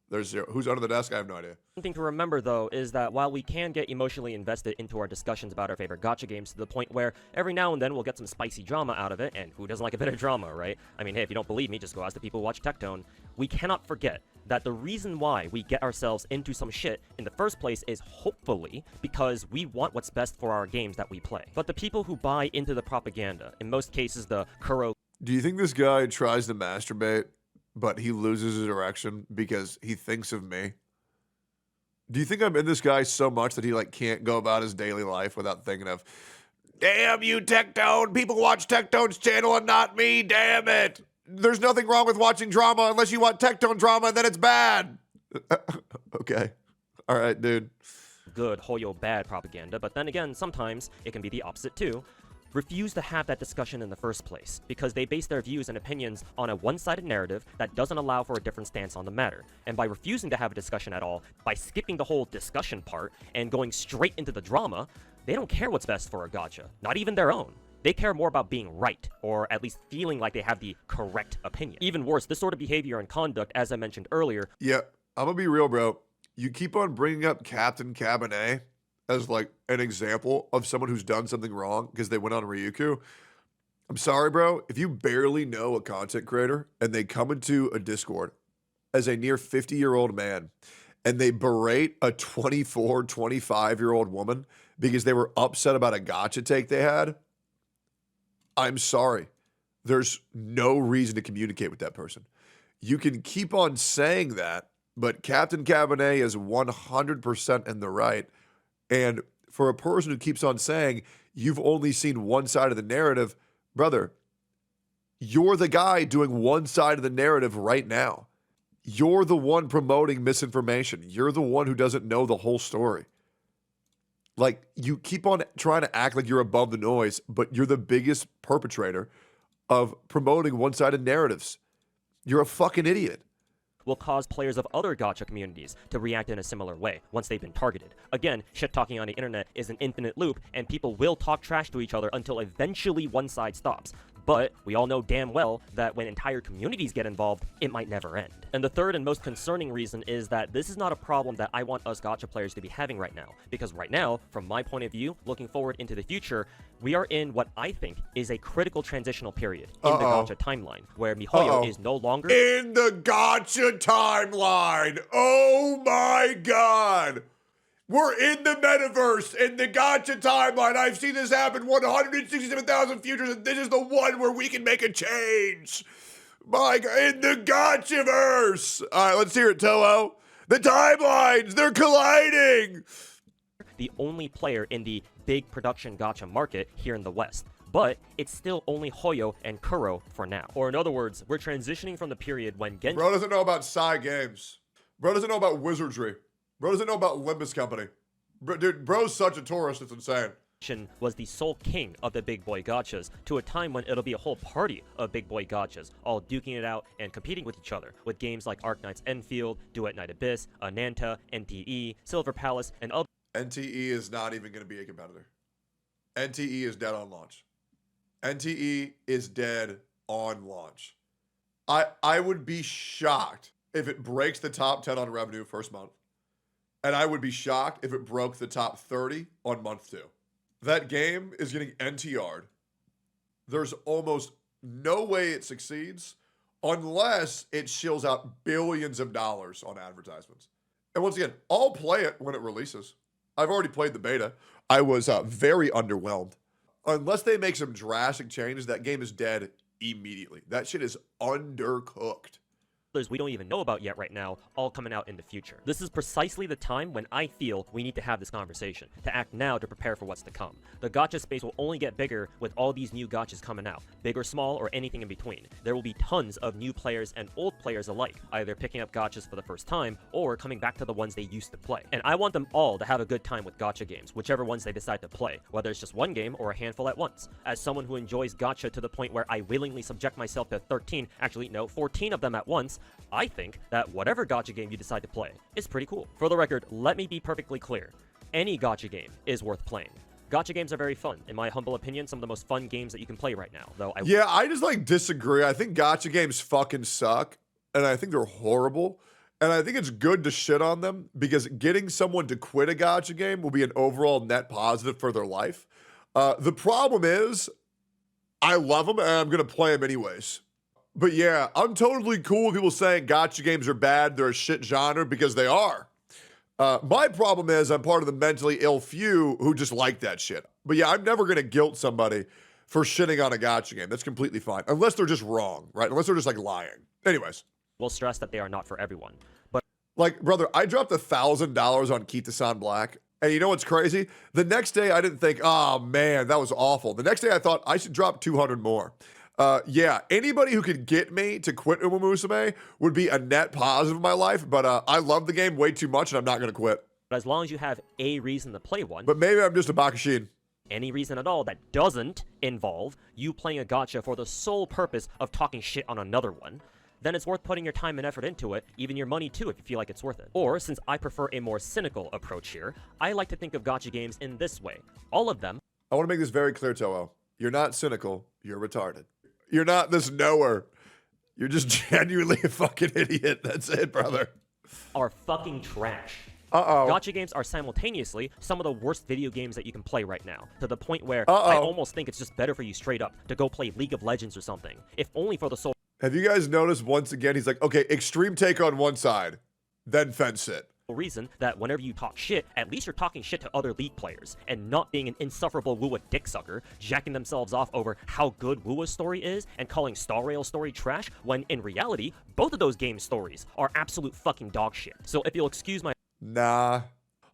There's zero. Who's under the desk? I have no idea. One thing to remember, though, is that while we can get emotionally invested into our discussions about our favorite gacha games to the point where every now and then we'll get some spicy drama out of it, and who doesn't like a bit of drama, right? I mean, hey, if you don't believe me, just go ask the people who watch Tectone. We cannot forget that the reason why we get ourselves into some shit in the first place is hopefully because we want what's best for our games that we play. But the people who buy into the propaganda, in most cases the Kuro... Do you think this guy tries to masturbate, but he loses his erection because he thinks of me? Do you think I'm in this guy so much that he can't go about his daily life without thinking of, damn you, Tectone, people watch Tectone's channel and not me, damn it. There's nothing wrong with watching drama unless you want Tectone drama and then it's bad. Okay. All right, dude. Good, hoyo bad propaganda, but then again, sometimes it can be the opposite too. Refuse to have that discussion in the first place, because they base their views and opinions on a one-sided narrative that doesn't allow for a different stance on the matter. And by refusing to have a discussion at all, by skipping the whole discussion part and going straight into the drama, they don't care what's best for a gacha, not even their own. They care more about being right, or at least feeling like they have the correct opinion. Even worse, this sort of behavior and conduct, as I mentioned earlier... Yeah, I'm gonna be real, bro. You keep on bringing up Captain Cabernet as an example of someone who's done something wrong because they went on Ryukyu. I'm sorry, bro. If you barely know a content creator and they come into a Discord as a near 50-year-old man and they berate a 24, 25-year-old woman because they were upset about a gacha take they had, I'm sorry. There's no reason to communicate with that person. You can keep on saying that, but Captain Cabernet is 100% in the right. And for a person who keeps on saying, you've only seen one side of the narrative, brother, you're the guy doing one side of the narrative right now. You're the one promoting misinformation. You're the one who doesn't know the whole story. You keep on trying to act like you're above the noise, but you're the biggest perpetrator of promoting one-sided narratives. You're a fucking idiot. Will cause players of other gacha communities to react in a similar way once they've been targeted. Again, shit talking on the internet is an infinite loop, and people will talk trash to each other until eventually one side stops. But we all know damn well that when entire communities get involved, it might never end. And the third and most concerning reason is that this is not a problem that I want us gacha players to be having right now. Because right now, from my point of view, looking forward into the future, we are in what I think is a critical transitional period in the gacha timeline, where miHoYo is no longer in the gacha timeline. Oh my god. We're in the metaverse, in the gacha timeline. I've seen this happen 167,000 futures, and this is the one where we can make a change. My god, in the gacha-verse. All right, let's hear it, Toho. The timelines, they're colliding. the only player in the big production gacha market here in the West. But it's still only Hoyo and Kuro for now. Or in other words, we're transitioning from the period when Genshin Bro doesn't know about Psy Games. Bro doesn't know about Wizardry. Bro doesn't know about Limbus Company. Bro's such a tourist, it's insane. was the sole king of the big boy gachas, to a time when it'll be a whole party of big boy gachas, all duking it out and competing with each other, with games like Arknight's Enfield, Duet Night Abyss, Ananta, NTE, Silver Palace, and other. NTE is not even going to be a competitor. NTE is dead on launch. NTE is dead on launch. I would be shocked if it breaks the top 10 on revenue first month. And I would be shocked if it broke the top 30 on month 2. That game is getting NTR'd. There's almost no way it succeeds unless it shills out billions of dollars on advertisements. And once again, I'll play it when it releases. I've already played the beta. I was very underwhelmed. Unless they make some drastic changes, that game is dead immediately. That shit is undercooked. We don't even know about yet right now, all coming out in the future. This is precisely the time when I feel we need to have this conversation, to act now to prepare for what's to come. The gacha space will only get bigger with all these new gachas coming out, big or small or anything in between. There will be tons of new players and old players alike, either picking up gachas for the first time or coming back to the ones they used to play. And I want them all to have a good time with gacha games, whichever ones they decide to play, whether it's just one game or a handful at once. As someone who enjoys gacha to the point where I willingly subject myself to 14 of them at once, I think that whatever gacha game you decide to play is pretty cool. For the record, let me be perfectly clear. Any gacha game is worth playing. Gacha games are very fun. In my humble opinion, some of the most fun games that you can play right now. Yeah, I just disagree. I think gacha games fucking suck, and I think they're horrible. And I think it's good to shit on them because getting someone to quit a gacha game will be an overall net positive for their life. The problem is, I love them and I'm gonna play them anyways. But yeah, I'm totally cool with people saying gacha games are bad, they're a shit genre, because they are. My problem is I'm part of the mentally ill few who just like that shit. But yeah, I'm never going to guilt somebody for shitting on a gacha game. That's completely fine. Unless they're just wrong, right? Unless they're just lying. Anyways. We'll stress that they are not for everyone. But brother, I dropped $1,000 on Kita-san Black. And you know what's crazy? The next day I didn't think, oh man, that was awful. The next day I thought I should drop 200 more. Yeah, anybody who could get me to quit Uma Musume would be a net positive in my life, but I love the game way too much and I'm not going to quit. as long as you have a reason to play one, But maybe I'm just a Bakashin. any reason at all that doesn't involve you playing a gacha for the sole purpose of talking shit on another one, then it's worth putting your time and effort into it, even your money too if you feel like it's worth it. Or, since I prefer a more cynical approach here, I like to think of gacha games in this way. All of them I want to make this very clear, Toho. You're not cynical, you're retarded. You're not this knower. You're just genuinely a fucking idiot. That's it, brother. are fucking trash. Uh-oh. Gacha games are simultaneously some of the worst video games that you can play right now, to the point where I almost think it's just better for you straight up to go play League of Legends or something, if only for the sole Have you guys noticed once again, he's like, okay, extreme take on one side, then fence it. reason that whenever you talk shit, at least you're talking shit to other League players, and not being an insufferable Wua dicksucker, jacking themselves off over how good Wua's story is, and calling Star Rail's story trash, when in reality, both of those game stories are absolute fucking dog shit. So if you'll excuse my Nah.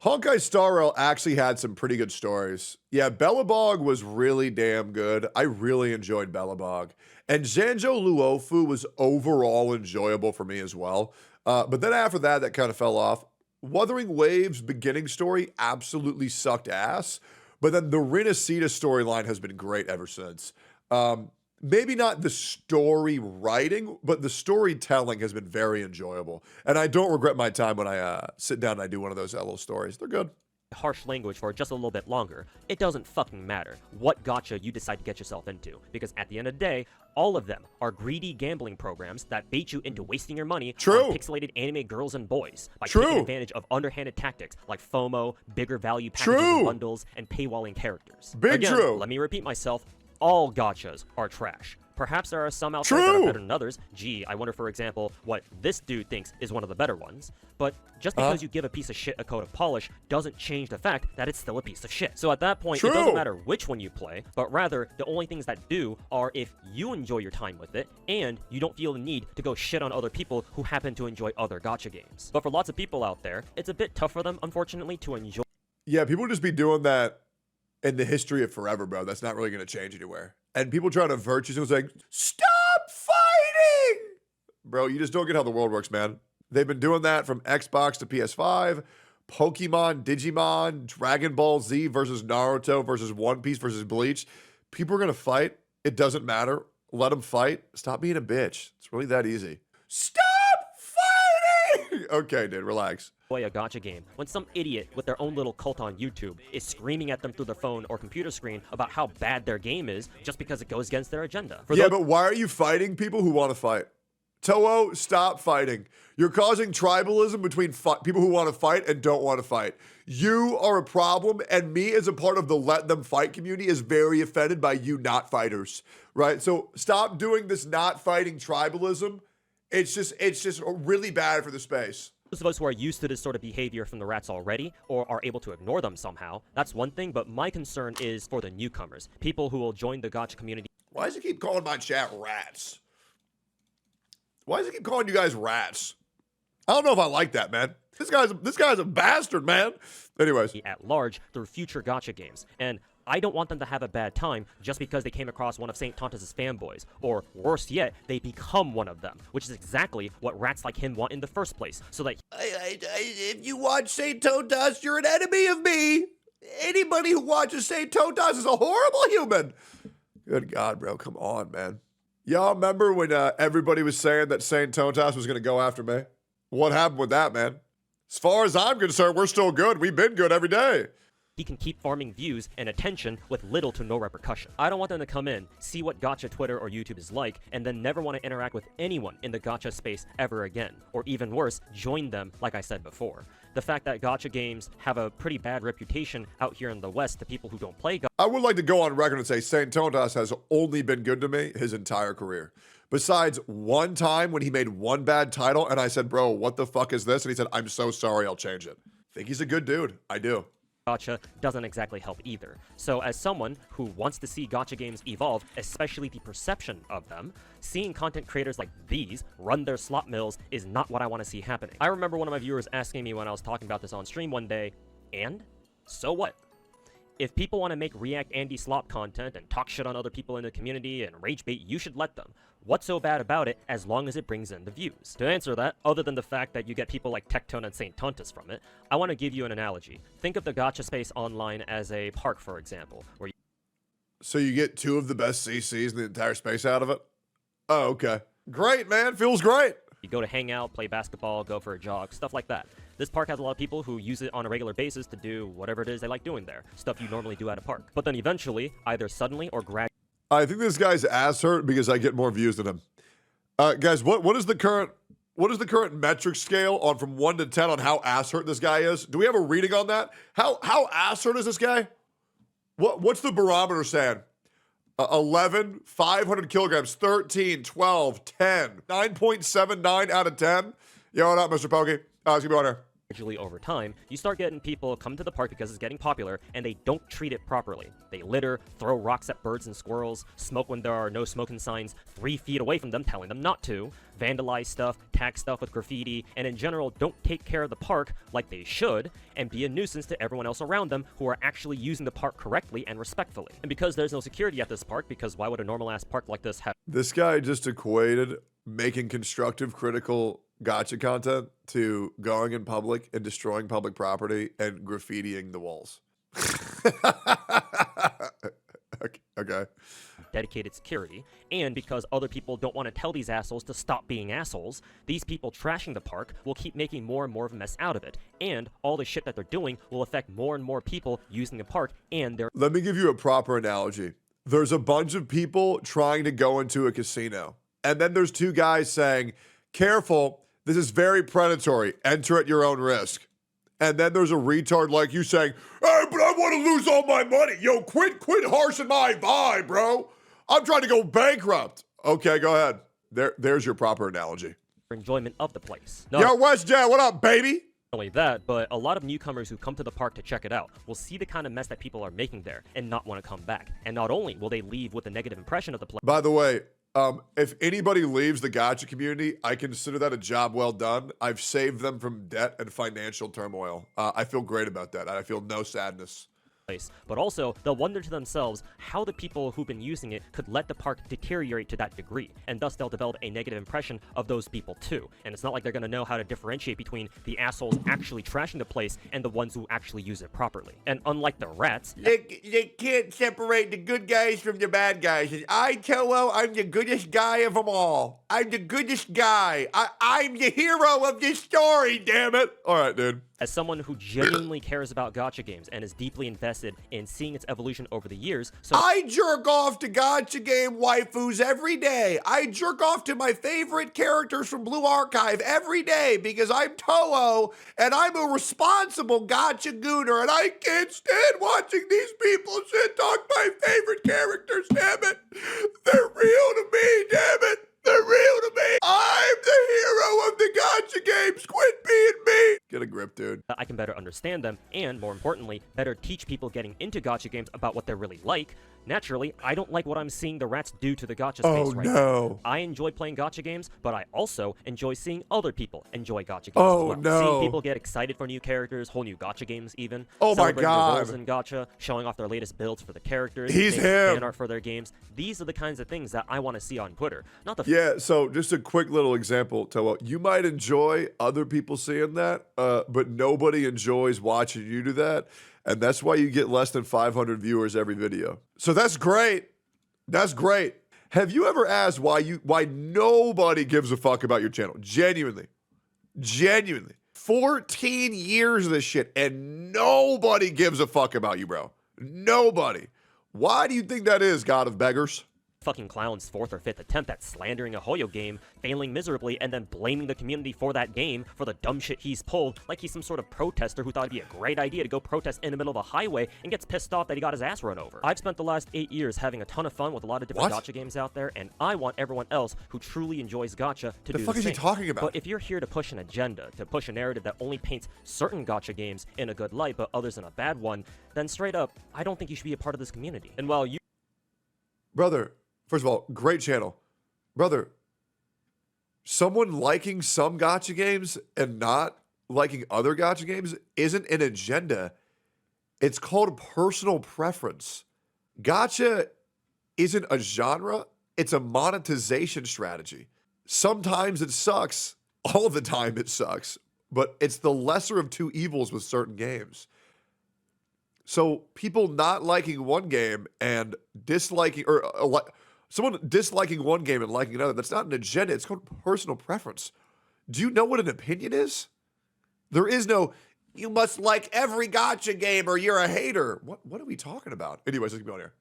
Honkai Star Rail actually had some pretty good stories. Yeah, Bellabog was really damn good. I really enjoyed Bellabog. And Zanjo Luofu was overall enjoyable for me as well. But then after that, that kind of fell off. Wuthering Waves beginning story absolutely sucked ass. But then the Rinasita storyline has been great ever since. maybe not the story writing, but the storytelling has been very enjoyable. And I don't regret my time when I sit down and I do one of those little stories. They're good. Harsh language for just a little bit longer, it doesn't fucking matter what gacha you decide to get yourself into, because at the end of the day, all of them are greedy gambling programs that bait you into wasting your money on pixelated anime girls and boys by taking advantage of underhanded tactics like FOMO, bigger value packages and bundles, and paywalling characters. Again, let me repeat myself, all gachas are trash. Perhaps there are some out there that are better than others. Gee, I wonder, for example, what this dude thinks is one of the better ones. But just because you give a piece of shit a coat of polish doesn't change the fact that it's still a piece of shit. So at that point, it doesn't matter which one you play, but rather the only things that do are if you enjoy your time with it and you don't feel the need to go shit on other people who happen to enjoy other gacha games. But for lots of people out there, it's a bit tough for them, unfortunately, to enjoy. Yeah, people just be doing that in the history of forever, bro. That's not really going to change anywhere. And people trying to virtue and saying, stop fighting! Bro, you just don't get how the world works, man. They've been doing that from Xbox to PS5, Pokemon, Digimon, Dragon Ball Z versus Naruto versus One Piece versus Bleach. People are going to fight. It doesn't matter. Let them fight. Stop being a bitch. It's really that easy. Stop fighting! Okay, dude, relax. A gacha game when some idiot with their own little cult on YouTube is screaming at them through their phone or computer screen about how bad their game is just because it goes against their agenda. But why are you fighting people who want to fight? Toho, stop fighting. You're causing tribalism between people who want to fight and don't want to fight. You are a problem, and me as a part of the let them fight community is very offended by you not fighters, right? So stop doing this not fighting tribalism. It's just really bad for the space. Those of us who are used to this sort of behavior from the rats already, or are able to ignore them somehow, that's one thing, but my concern is for the newcomers, people who will join the gacha community. Why does he keep calling my chat rats? Why does he keep calling you guys rats? I don't know if I like that, man. This guy's a bastard, man. Anyways. At large through future gacha games, and I don't want them to have a bad time just because they came across one of St. Tontas' fanboys, or worse yet, they become one of them, which is exactly what rats like him want in the first place, so that if you watch St. Tontas, you're an enemy of me. Anybody who watches St. Tontas is a horrible human. Good God, bro, come on, man. Y'all remember when everybody was saying that St. Tontas was going to go after me? What happened with that, man? As far as I'm concerned, we're still good. We've been good every day. He can keep farming views and attention with little to no repercussion. I don't want them to come in, see what gacha Twitter or YouTube is like, and then never want to interact with anyone in the gacha space ever again. Or even worse, join them like I said before. The fact that gacha games have a pretty bad reputation out here in the West to people who don't play gacha. I would like to go on record and say St. Tontas has only been good to me his entire career. Besides one time when he made one bad title and I said, bro, what the fuck is this? And he said, I'm so sorry, I'll change it. I think he's a good dude. I do. Gacha doesn't exactly help either. So as someone who wants to see gacha games evolve, especially the perception of them, seeing content creators like these run their slot mills is not what I want to see happening. I remember one of my viewers asking me when I was talking about this on stream one day, and? So what? If people want to make React Andy slop content and talk shit on other people in the community and rage bait, you should let them. What's so bad about it as long as it brings in the views? To answer that, other than the fact that you get people like Tectone and St. Tontas from it, I want to give you an analogy. Think of the gacha space online as a park, for example, where you... So you get two of the best CCs in the entire space out of it? Oh, okay. Great, man. Feels great. You go to hang out, play basketball, go for a jog, stuff like that. This park has a lot of people who use it on a regular basis to do whatever it is they like doing there, stuff you normally do at a park. But then eventually, either suddenly or gradually... I think this guy's ass hurt because I get more views than him. Guys, what is the current metric scale on from 1 to 10 on how ass hurt this guy is? Do we have a reading on that? How ass hurt is this guy? What's the barometer saying? 11, 500 kilograms, 13, 12, 10, 9.79 out of 10. Yo, what up, Mr. Pokey? Let's keep going here. Gradually over time, you start getting people come to the park because it's getting popular, and they don't treat it properly. They litter, throw rocks at birds and squirrels, smoke when there are no smoking signs 3 feet away from them telling them not to, vandalize stuff, tag stuff with graffiti, and in general don't take care of the park like they should, and be a nuisance to everyone else around them who are actually using the park correctly and respectfully. And because there's no security at this park, because why would a normal-ass park like this have... This guy just equated making constructive, critical gacha content to going in public and destroying public property and graffitiing the walls. Okay. dedicated security, and because other people don't want to tell these assholes to stop being assholes, these people trashing the park will keep making more and more of a mess out of it, and all the shit that they're doing will affect more and more people using the park and their— Let me give you a proper analogy. There's a bunch of people trying to go into a casino, and then there's two guys saying, careful, this is very predatory, enter at your own risk. And then there's a retard like you saying, hey, but I want to lose all my money. Yo, quit harshing my vibe, bro. I'm trying to go bankrupt. Okay, go ahead. There's your proper analogy. enjoyment of the place. Yo, WestJet, what up, baby? Not only that, but a lot of newcomers who come to the park to check it out will see the kind of mess that people are making there and not want to come back. And not only will they leave with a negative impression of the place— By the way, if anybody leaves the Gacha community, I consider that a job well done. I've saved them from debt and financial turmoil. I feel great about that. I feel no sadness. But also, they'll wonder to themselves how the people who've been using it could let the park deteriorate to that degree, and thus they'll develop a negative impression of those people too. And it's not like they're gonna know how to differentiate between the assholes actually trashing the place and the ones who actually use it properly. And unlike the rats— They can't separate the good guys from the bad guys. And Toho, I'm the goodest guy of them all. I'm the goodest guy. I'm the hero of this story, damn it. All right, dude. as someone who genuinely cares about gacha games and is deeply invested in seeing its evolution over the years, so I jerk off to gacha game waifus every day. I jerk off to my favorite characters from Blue Archive every day because I'm Toho and I'm a responsible gacha gooner and I can't stand watching these people shit talk my favorite characters, damn it. They're real to me, damn it. They're real to me. I'm the hero of the gacha games. Quit being me. Get a grip, dude. I can better understand them, and more importantly, better teach people getting into gacha games about what they're really like. Naturally, I don't like what I'm seeing the rats do to the gacha space right now. I enjoy playing gacha games, but I also enjoy seeing other people enjoy gacha games as well. Seeing people get excited for new characters, whole new gacha games even. Oh my celebrating their God. roles in gacha, showing off their latest builds for the characters. He's making him. fan art for their games. These are the kinds of things that I want to see on Twitter. Not the Yeah, so just a quick little example, Toho. You might enjoy other people seeing that, but nobody enjoys watching you do that. And that's why you get less than 500 viewers every video. So that's great. That's great. Have you ever asked why nobody gives a fuck about your channel? Genuinely. 14 years of this shit and nobody gives a fuck about you, bro. Nobody. Why do you think that is, God of Beggars? fucking clown's fourth or fifth attempt at slandering a Hoyo game, failing miserably, and then blaming the community for that game for the dumb shit he's pulled, like he's some sort of protester who thought it'd be a great idea to go protest in the middle of a highway and gets pissed off that he got his ass run over. I've spent the last 8 years having a ton of fun with a lot of different gacha games out there, and I want everyone else who truly enjoys gacha to do the same. The fuck is he talking about? But if you're here to push an agenda, to push a narrative that only paints certain gacha games in a good light but others in a bad one, then straight up, I don't think you should be a part of this community. And while you— Brother, first of all, great channel. Brother, someone liking some gacha games and not liking other gacha games isn't an agenda. It's called personal preference. Gacha isn't a genre. It's a monetization strategy. Sometimes it sucks. All the time it sucks. But it's the lesser of two evils with certain games. So people not liking one game and disliking, or someone disliking one game and liking another, that's not an agenda. It's called personal preference. Do you know what an opinion is? There is no, you must like every gacha game or you're a hater. What are we talking about? Anyways, let's keep going here.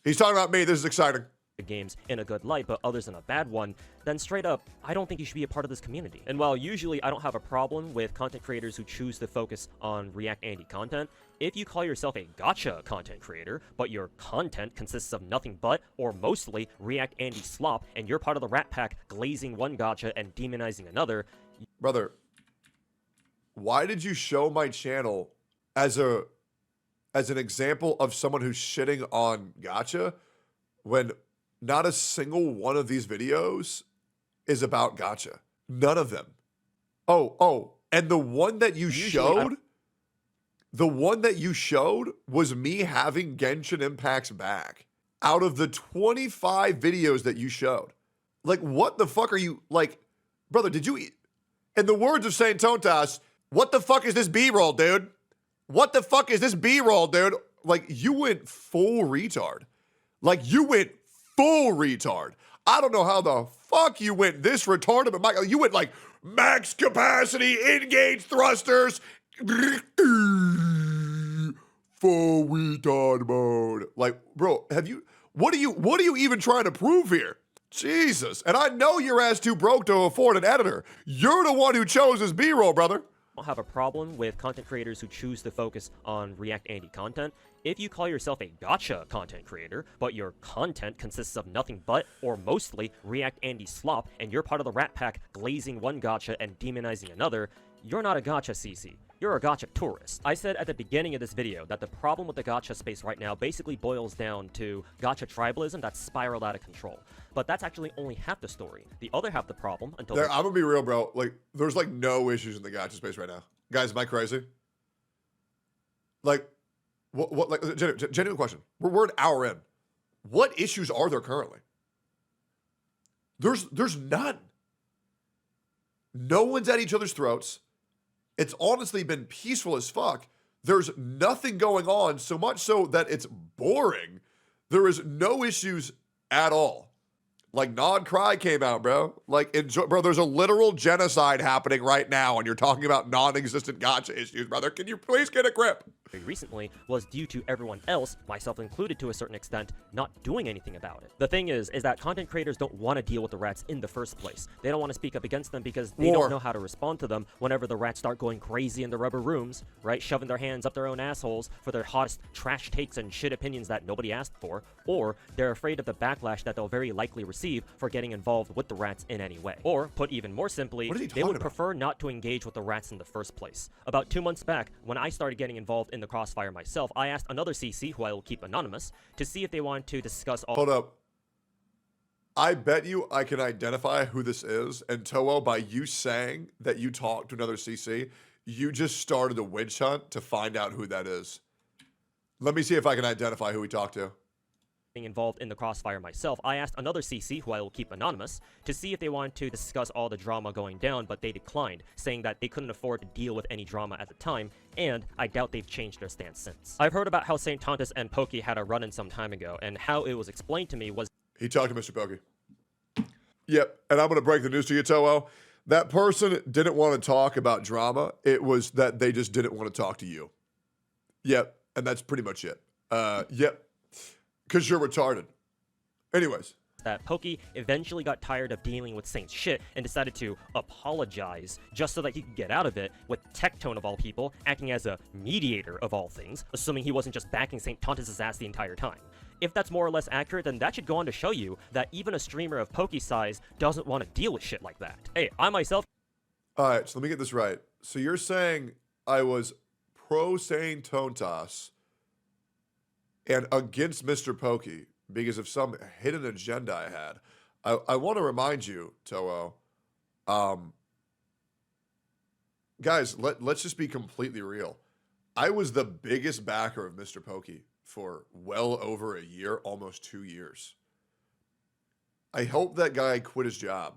He's talking about me. This is exciting. Games in a good light but others in a bad one, then straight up, I don't think you should be a part of this community. And while usually I don't have a problem with content creators who choose to focus on React Andy content, if you call yourself a gacha content creator, but your content consists of nothing but, or mostly, React Andy slop, and you're part of the rat pack glazing one gacha and demonizing another— Brother, why did you show my channel as an example of someone who's shitting on gacha when not a single one of these videos is about gacha? None of them. Oh, and the one that you showed, was me having Genshin Impact's back. Out of the 25 videos that you showed. Like, what the fuck are you, like, brother, did you eat? In the words of Saint Tontas, what the fuck is this B-roll, dude? What the fuck is this B-roll, dude? Like, you went full retard. Like, you went full retard. I don't know how the fuck you went this retarded, but Michael, you went like max capacity, engage thrusters, full retard mode. Like, bro, what are you even trying to prove here? Jesus. And I know your ass too broke to afford an editor. You're the one who chose this B-roll, brother. I don't have a problem with content creators who choose to focus on React Andy content. If you call yourself a Gacha content creator, but your content consists of nothing but, or mostly, React Andy slop, and you're part of the Rat Pack glazing one Gacha and demonizing another, you're not a Gacha CC. You're a Gacha tourist. I said at the beginning of this video that the problem with the Gacha space right now basically boils down to Gacha tribalism that's spiraled out of control. But that's actually only half the story. The other half the problem, I'm gonna be real, bro. Like, there's like no issues in the Gacha space right now. Guys, am I crazy? Like, what like, genuine question. We're an hour in. What issues are there currently? There's none. No one's at each other's throats. It's honestly been peaceful as fuck. There's nothing going on, so much so that it's boring. There is no issues at all. Like, Non-Cry came out, bro. Like, bro, there's a literal genocide happening right now, and you're talking about non-existent Gacha issues, brother. Can you please get a grip? Recently was due to everyone else, myself included to a certain extent, not doing anything about it. The thing is that content creators don't want to deal with the rats in the first place. They don't want to speak up against them because they don't know how to respond to them whenever the rats start going crazy in the rubber rooms, right? Shoving their hands up their own assholes for their hottest trash takes and shit opinions that nobody asked for, or they're afraid of the backlash that they'll very likely receive for getting involved with the rats in any way. Or, put even more simply, they would prefer not to engage with the rats in the first place. About 2 months back, when I started getting involved in the crossfire myself, I asked another CC, who I will keep anonymous, to see if they wanted to discuss all— Hold up. I bet you I can identify who this is, and Toho, by you saying that you talked to another CC, you just started a witch hunt to find out who that is. Let me see if I can identify who we talked to. Involved in the crossfire myself, I asked another CC, who I will keep anonymous, to see if they wanted to discuss all the drama going down, but they declined, saying that they couldn't afford to deal with any drama at the time, and I doubt they've changed their stance since. I've heard about how St. Tontus and Pokey had a run-in some time ago, and how it was explained to me was— He talked to Mr. Pokey. Yep, and I'm going to break the news to you, Toho. That person didn't want to talk about drama. It was that they just didn't want to talk to you. Yep, and that's pretty much it. Yep. Because you're retarded. Anyways. That Pokey eventually got tired of dealing with Saint's shit and decided to apologize just so that he could get out of it, with Tectone of all people acting as a mediator of all things, assuming he wasn't just backing St. Tontus' ass the entire time. If that's more or less accurate, then that should go on to show you that even a streamer of Pokey size doesn't want to deal with shit like that. Hey, I myself— Alright, so let me get this right. So you're saying I was pro St. Tontus and against Mr. Pokey because of some hidden agenda I had. I want to remind you, Toho, guys, let's just be completely real. I was the biggest backer of Mr. Pokey for well over a year, almost 2 years. I hope that guy quit his job.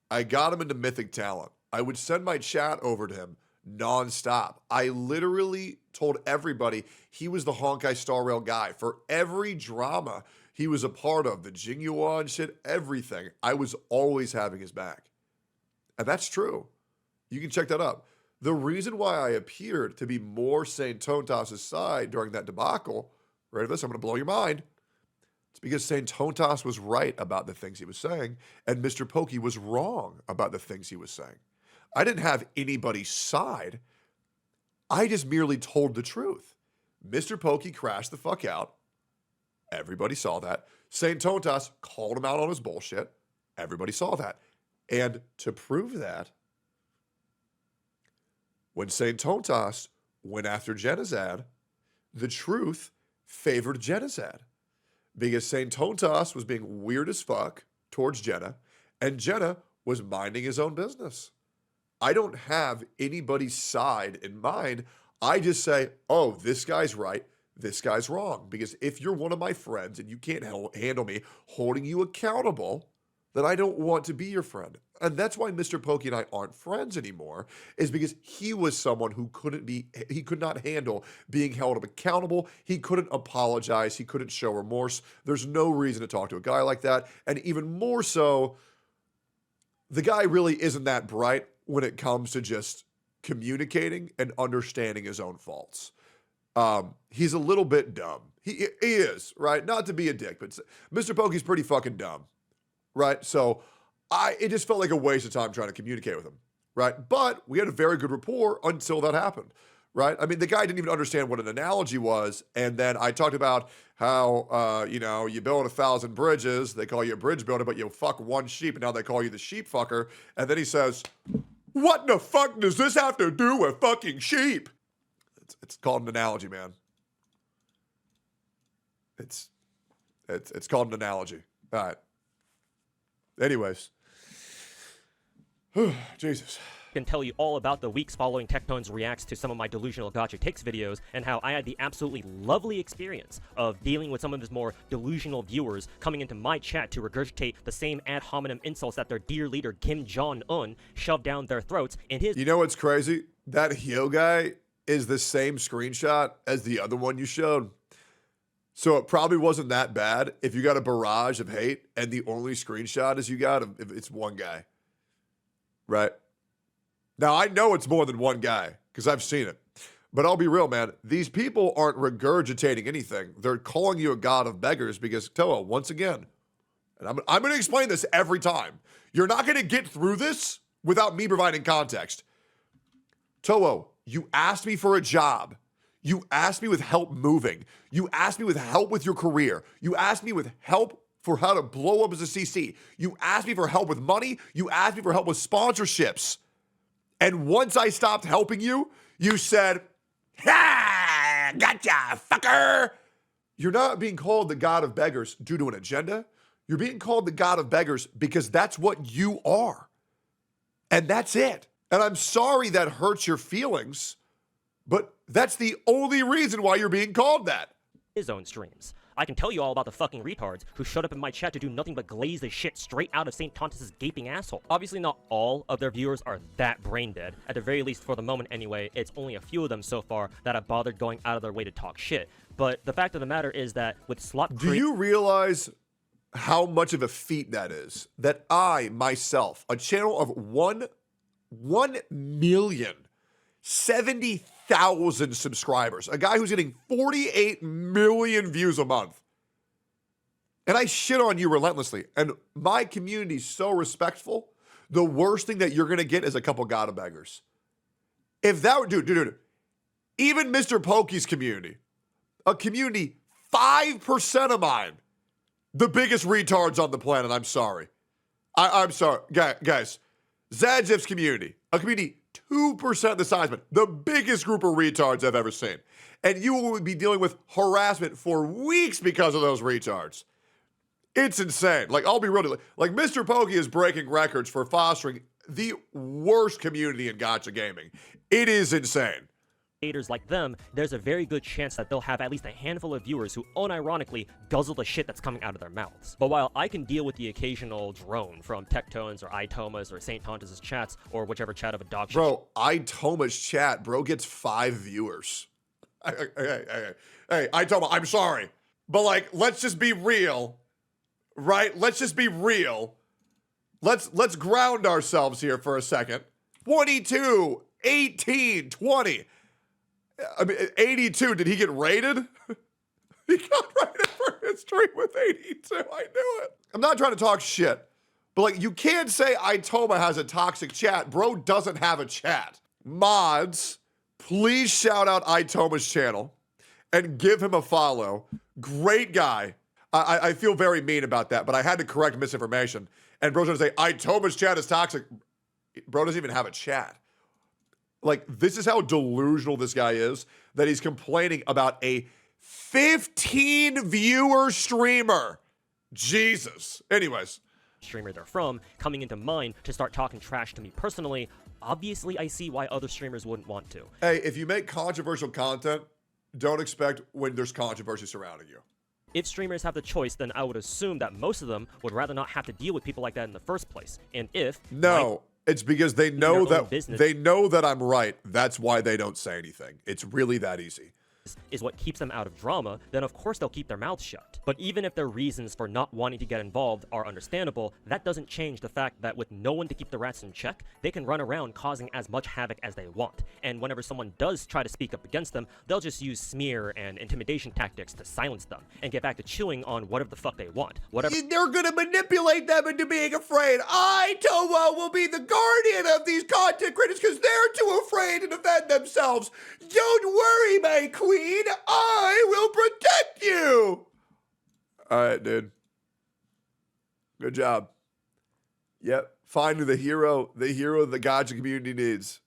I got him into Mythic Talent. I would send my chat over to him non-stop. I literally told everybody he was the Honkai Star Rail guy for every drama he was a part of, the Jingyuan shit, everything. I was always having his back. And that's true. You can check that up. The reason why I appeared to be more St. Tontas' side during that debacle, ready for this, I'm going to blow your mind. It's because St. Tontas was right about the things he was saying, and Mr. Pokey was wrong about the things he was saying. I didn't have anybody's side. I just merely told the truth. Mr. Pokey crashed the fuck out. Everybody saw that. St. Tontas called him out on his bullshit. Everybody saw that. And to prove that, when St. Tontas went after Genizad, the truth favored Genizad. Because St. Tontas was being weird as fuck towards Jenna, and Jenna was minding his own business. I don't have anybody's side in mind. I just say, oh, this guy's right, this guy's wrong. Because if you're one of my friends and you can't handle me holding you accountable, then I don't want to be your friend. And that's why Mr. Pokey and I aren't friends anymore, is because he was someone who he could not handle being held accountable. He couldn't apologize. He couldn't show remorse. There's no reason to talk to a guy like that. And even more so, the guy really isn't that bright when it comes to just communicating and understanding his own faults. He's a little bit dumb. He is, right? Not to be a dick, but Mr. Pokey's pretty fucking dumb, right? So it just felt like a waste of time trying to communicate with him, right? But we had a very good rapport until that happened, right? I mean, the guy didn't even understand what an analogy was. And then I talked about how, you build 1,000 bridges. They call you a bridge builder, but you fuck one sheep, and now they call you the sheep fucker. And then he says, what the fuck does this have to do with fucking sheep? It's called an analogy, man. It's called an analogy. All right. Anyways. Jesus. I can tell you all about the weeks following Tectone's reacts to some of my delusional Gacha takes videos, and how I had the absolutely lovely experience of dealing with some of his more delusional viewers coming into my chat to regurgitate the same ad hominem insults that their dear leader Kim Jong-un shoved down their throats in his— You know what's crazy? That Hyo guy is the same screenshot as the other one you showed. So it probably wasn't that bad if you got a barrage of hate and the only screenshot is you got if it's one guy. Right? Now, I know it's more than one guy because I've seen it. But I'll be real, man. These people aren't regurgitating anything. They're calling you a god of beggars because, Toa, once again, and I'm going to explain this every time. You're not going to get through this without me providing context. Toa, you asked me for a job. You asked me with help moving. You asked me with help with your career. You asked me with help for how to blow up as a CC. You asked me for help with money. You asked me for help with sponsorships. And once I stopped helping you, you said, ha, gotcha, fucker. You're not being called the god of beggars due to an agenda. You're being called the god of beggars because that's what you are. And that's it. And I'm sorry that hurts your feelings, but that's the only reason why you're being called that. His own streams. I can tell you all about the fucking retards who showed up in my chat to do nothing but glaze the shit straight out of St. Tontus's gaping asshole. Obviously not all of their viewers are that brain dead. At the very least, for the moment anyway, it's only a few of them so far that have bothered going out of their way to talk shit. But the fact of the matter is that with slot— Do you realize how much of a feat that is? That I, myself, a channel of 1,070,000 subscribers, a guy who's getting 48 million views a month, and I shit on you relentlessly, and my community's so respectful, the worst thing that you're gonna get is a couple god of beggars. If that were, dude, even Mr. Pokey's community, a community 5% of mine, the biggest retards on the planet, I'm sorry. I'm sorry, guys, Zadzif's community, a community 2% the size, but the biggest group of retards I've ever seen. And you will be dealing with harassment for weeks because of those retards. It's insane. Like, I'll be real. Like, Mr. Pokey is breaking records for fostering the worst community in gacha gaming. It is insane. Creators like them, there's a very good chance that they'll have at least a handful of viewers who unironically guzzle the shit that's coming out of their mouths. But while I can deal with the occasional drone from Tectone's or Itoma's or St. Tontus's chats or whichever chat of a dog shit— Bro, Itoma's chat, bro, gets 5 viewers. Hey, Itoma, I'm sorry. But, like, let's just be real, right? Let's just be real. Let's ground ourselves here for a second. 22, 18, 20. I mean, 82, did he get raided? He got raided for his stream with 82. I knew it. I'm not trying to talk shit, but like, you can't say Itoma has a toxic chat. Bro doesn't have a chat. Mods, please shout out Itoma's channel and give him a follow. Great guy. I feel very mean about that, but I had to correct misinformation. And bro's gonna say, Itoma's chat is toxic. Bro doesn't even have a chat. Like, this is how delusional this guy is, that he's complaining about a 15-viewer streamer. Jesus. Anyways. Streamer they're from, coming into mine to start talking trash to me personally. Obviously, I see why other streamers wouldn't want to. Hey, if you make controversial content, don't expect when there's controversy surrounding you. If streamers have the choice, then I would assume that most of them would rather not have to deal with people like that in the first place. And if No, it's because they know that business I'm right. That's why they don't say anything. It's really that easy. is what keeps them out of drama, then of course they'll keep their mouths shut. But even if their reasons for not wanting to get involved are understandable, that doesn't change the fact that with no one to keep the rats in check, they can run around causing as much havoc as they want. And whenever someone does try to speak up against them, they'll just use smear and intimidation tactics to silence them and get back to chewing on whatever the fuck they want. They're gonna manipulate them into being afraid. I, Tomo, will be the guardian of these content creators because they're too afraid to defend themselves. Don't worry, my queen. I will protect you. All right, dude. Good job. Yep. Finding the hero the Gacha community needs.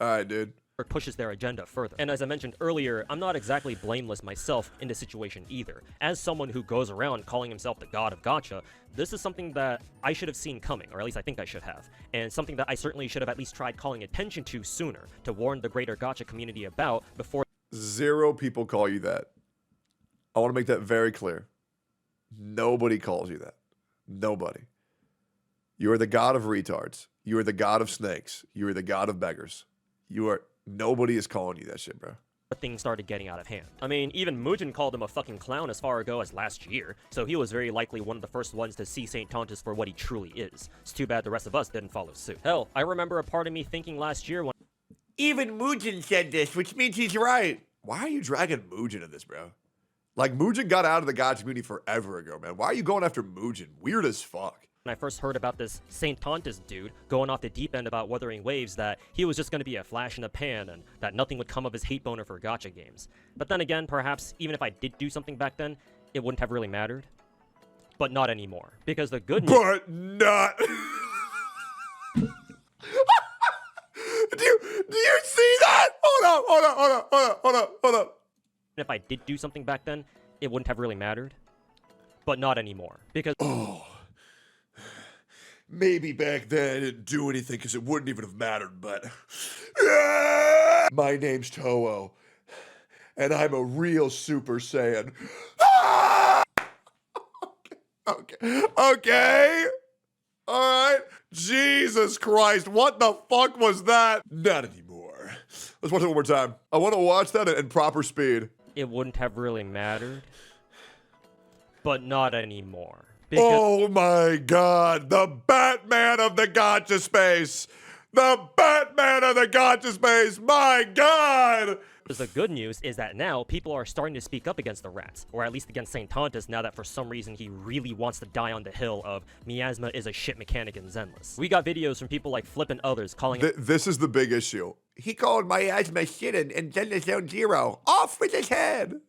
All right, dude. Pushes their agenda further. And as I mentioned earlier, I'm not exactly blameless myself in this situation either. As someone who goes around calling himself the god of Gacha, this is something that I should have seen coming, or at least I think I should have, and something that I certainly should have at least tried calling attention to sooner to warn the greater Gacha community about before. 0 people call you that. I want to make that very clear. Nobody calls you that. Nobody. You are the god of retards. You are the god of snakes. You are the god of beggars. Nobody is calling you that shit, bro. Things started getting out of hand. I mean, even Mugen called him a fucking clown as far ago as last year, so he was very likely one of the first ones to see St. Tontus for what he truly is. It's too bad the rest of us didn't follow suit. Hell, I remember a part of me thinking last year when even Mugen said this, which means he's right. Why are you dragging Mugen into this, bro? Like, Mugen got out of the Gacha community forever ago, man. Why are you going after Mugen? Weird as fuck. When I first heard about this St. Tontus dude going off the deep end about Wuthering Waves, that he was just going to be a flash in the pan and that nothing would come of his hate boner for gacha games. But then again, perhaps even if I did do something back then, it wouldn't have really mattered. But not anymore. Because the good news— But not— Do you see that? Hold up. If I did do something back then, it wouldn't have really mattered. But not anymore. Because— maybe back then I didn't do anything because it wouldn't even have mattered, but my name's Toho, and I'm a real Super Saiyan. Okay. All right. Jesus Christ, what the fuck was that? Not anymore. Let's watch it one more time. I want to watch that in proper speed. It wouldn't have really mattered. But not anymore. Oh my god, the Batman of the Gacha space! The Batman of the Gacha space! My god! The good news is that now people are starting to speak up against the rats, or at least against St. Tontus, now that for some reason he really wants to die on the hill of Miasma is a shit mechanic in Zenless. We got videos from people like Flip and others calling this is the big issue. He called Miasma shit in Zenless Zone Zero. Off with his head!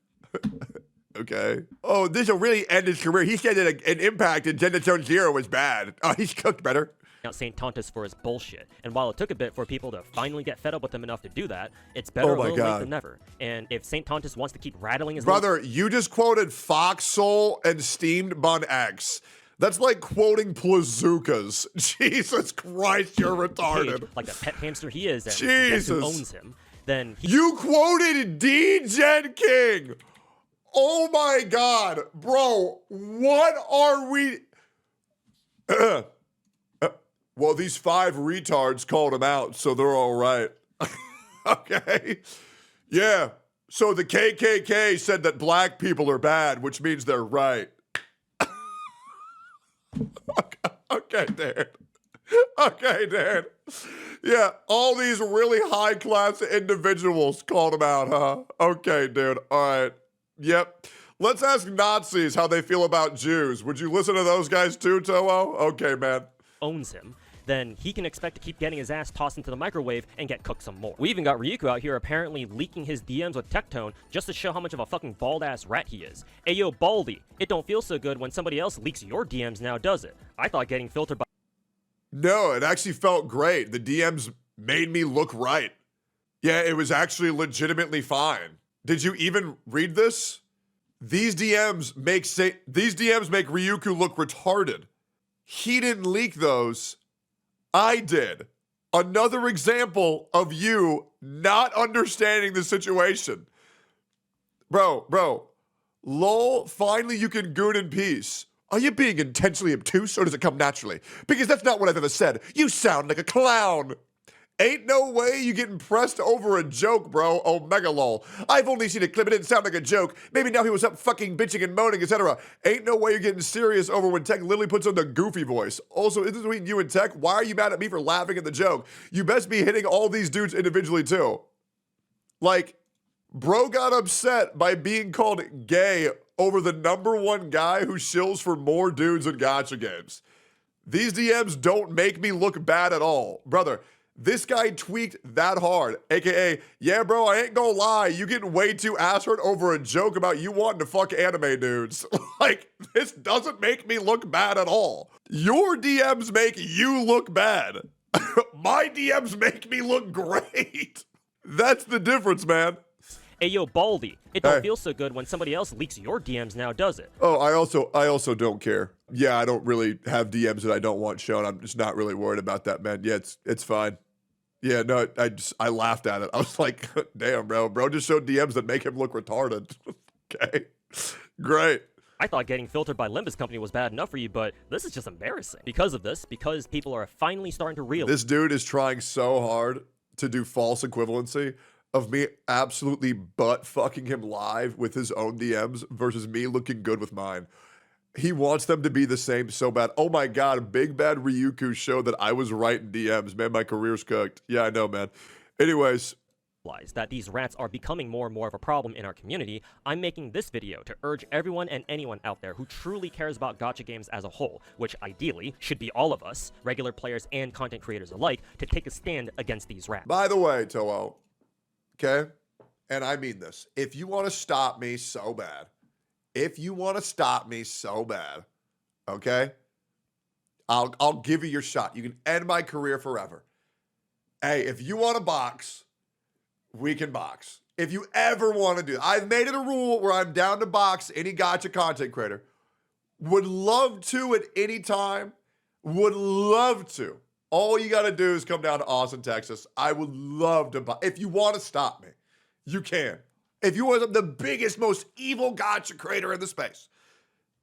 Okay. Oh, this will really end his career. He said that an impact in Zenless Zone Zero was bad. Oh, he's cooked better. out St. Tontus for his bullshit. And while it took a bit for people to finally get fed up with him enough to do that, it's better a little late than never. And if St. Tontus wants to keep rattling his brother, you just quoted Fox Soul and Steamed Bun X. That's like quoting Plazookas. Jesus Christ, you're retarded. Like the pet hamster he is, and Jesus. guess who owns him. Then you quoted D-Gen King. Oh my God, bro, what are we? Well, these 5 retards called him out, so they're all right. Okay. Yeah. So the KKK said that black people are bad, which means they're right. Okay, Dan. Okay, Dan. Yeah, all these really high-class individuals called him out, huh? Okay, dude. All right. Yep. Let's ask Nazis how they feel about Jews. Would you listen to those guys too, Toho? Okay, man. Owns him, then he can expect to keep getting his ass tossed into the microwave and get cooked some more. We even got Ryuko out here apparently leaking his DMs with Tectone just to show how much of a fucking bald-ass rat he is. Ayo, Baldy, it don't feel so good when somebody else leaks your DMs now, does it? I thought getting filtered by— No, it actually felt great. The DMs made me look right. Yeah, it was actually legitimately fine. Did you even read this? These DMs make Ryuko look retarded. He didn't leak those. I did. Another example of you not understanding the situation. Bro, Lol, finally you can goon in peace. Are you being intentionally obtuse or does it come naturally? Because that's not what I've ever said. You sound like a clown. Ain't no way you get impressed over a joke, bro. Oh, mega lol. I've only seen a clip. It didn't sound like a joke. Maybe now he was up fucking bitching and moaning, etc. Ain't no way you're getting serious over when Tech literally puts on the goofy voice. Also, is this between you and Tech? Why are you mad at me for laughing at the joke? You best be hitting all these dudes individually, too. Like, bro got upset by being called gay over the #1 guy who shills for more dudes in gacha games. These DMs don't make me look bad at all. Brother, this guy tweaked that hard, aka, yeah, bro, I ain't gonna lie, you getting way too ass hurt over a joke about you wanting to fuck anime dudes. Like, this doesn't make me look bad at all. Your DMs make you look bad. My DMs make me look great. That's the difference, man. Hey, yo, Baldy, it don't feel so good when somebody else leaks your DMs now, does it? Oh, I also don't care. Yeah, I don't really have DMs that I don't want shown. I'm just not really worried about that, man. Yeah, it's fine. Yeah, no, I laughed at it. I was like, damn, bro. Bro just showed DMs that make him look retarded. Okay, great. I thought getting filtered by Limbus Company was bad enough for you, but this is just embarrassing. Because of this, because people are finally starting to realize. This dude is trying so hard to do false equivalency of me absolutely butt fucking him live with his own DMs versus me looking good with mine. He wants them to be the same so bad. Oh my God, Big Bad Ryuku showed that I was right in DMs. Man, my career's cooked. Yeah, I know, man. Anyways. That these rats are becoming more and more of a problem in our community, I'm making this video to urge everyone and anyone out there who truly cares about gacha games as a whole, which ideally should be all of us, regular players and content creators alike, to take a stand against these rats. By the way, Toho, okay? And I mean this. If you want to stop me so bad, okay? I'll give you your shot. You can end my career forever. Hey, if you want to box, we can box. If you ever want to do it, I've made it a rule where I'm down to box any gacha content creator. Would love to at any time. Would love to. All you got to do is come down to Austin, Texas. I would love to box. If you want to stop me, you can. If you want the biggest, most evil gacha creator in the space,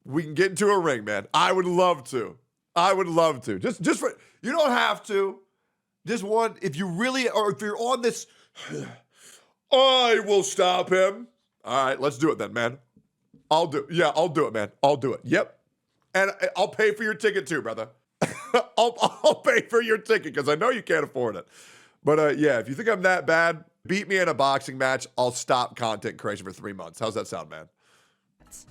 we can get into a ring, man. I would love to. I would love to. Just for, you don't have to. Just one, if you really, or if you're on this, I will stop him. All right, let's do it then, man. I'll do it, man. I'll do it. Yep. And I'll pay for your ticket too, brother. I'll pay for your ticket because I know you can't afford it. But yeah, if you think I'm that bad, beat me in a boxing match. I'll stop content creation for 3 months. How's that sound, man?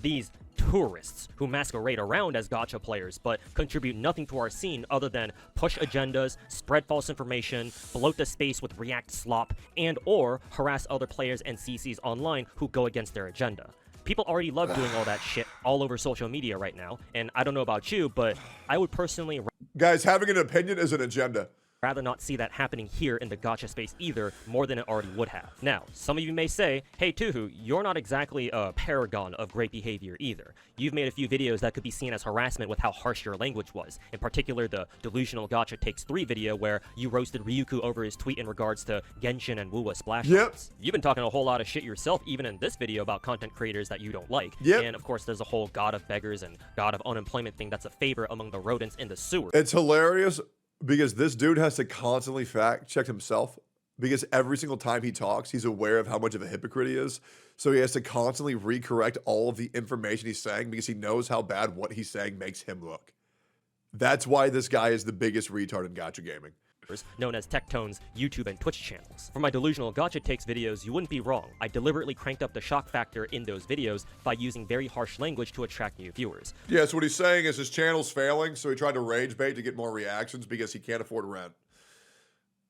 These tourists who masquerade around as gacha players but contribute nothing to our scene other than push agendas, spread false information, bloat the space with React slop, and or harass other players and CCs online who go against their agenda. People already love doing all that shit all over social media right now, and I don't know about you, but I would personally... Guys, having an opinion is an agenda. Rather not see that happening here in the gacha space either, more than it already would have. Now, some of you may say, hey Tuhu, you're not exactly a paragon of great behavior either. You've made a few videos that could be seen as harassment with how harsh your language was. In particular, the Delusional Gacha Takes 3 video where you roasted Ryuku over his tweet in regards to Genshin and Wuwa splash outs. You've been talking a whole lot of shit yourself, even in this video about content creators that you don't like. And of course, there's a whole God of Beggars and God of Unemployment thing that's a favor among the rodents in the sewer. It's hilarious. Because this dude has to constantly fact check himself because every single time he talks, he's aware of how much of a hypocrite he is. So he has to constantly recorrect all of the information he's saying because he knows how bad what he's saying makes him look. That's why this guy is the biggest retard in gacha gaming. Known as Tectone's YouTube and Twitch channels. For my Delusional Gacha Takes videos, you wouldn't be wrong. I deliberately cranked up the shock factor in those videos by using very harsh language to attract new viewers. Yeah, so what he's saying is his channel's failing, so he tried to rage bait to get more reactions because he can't afford rent.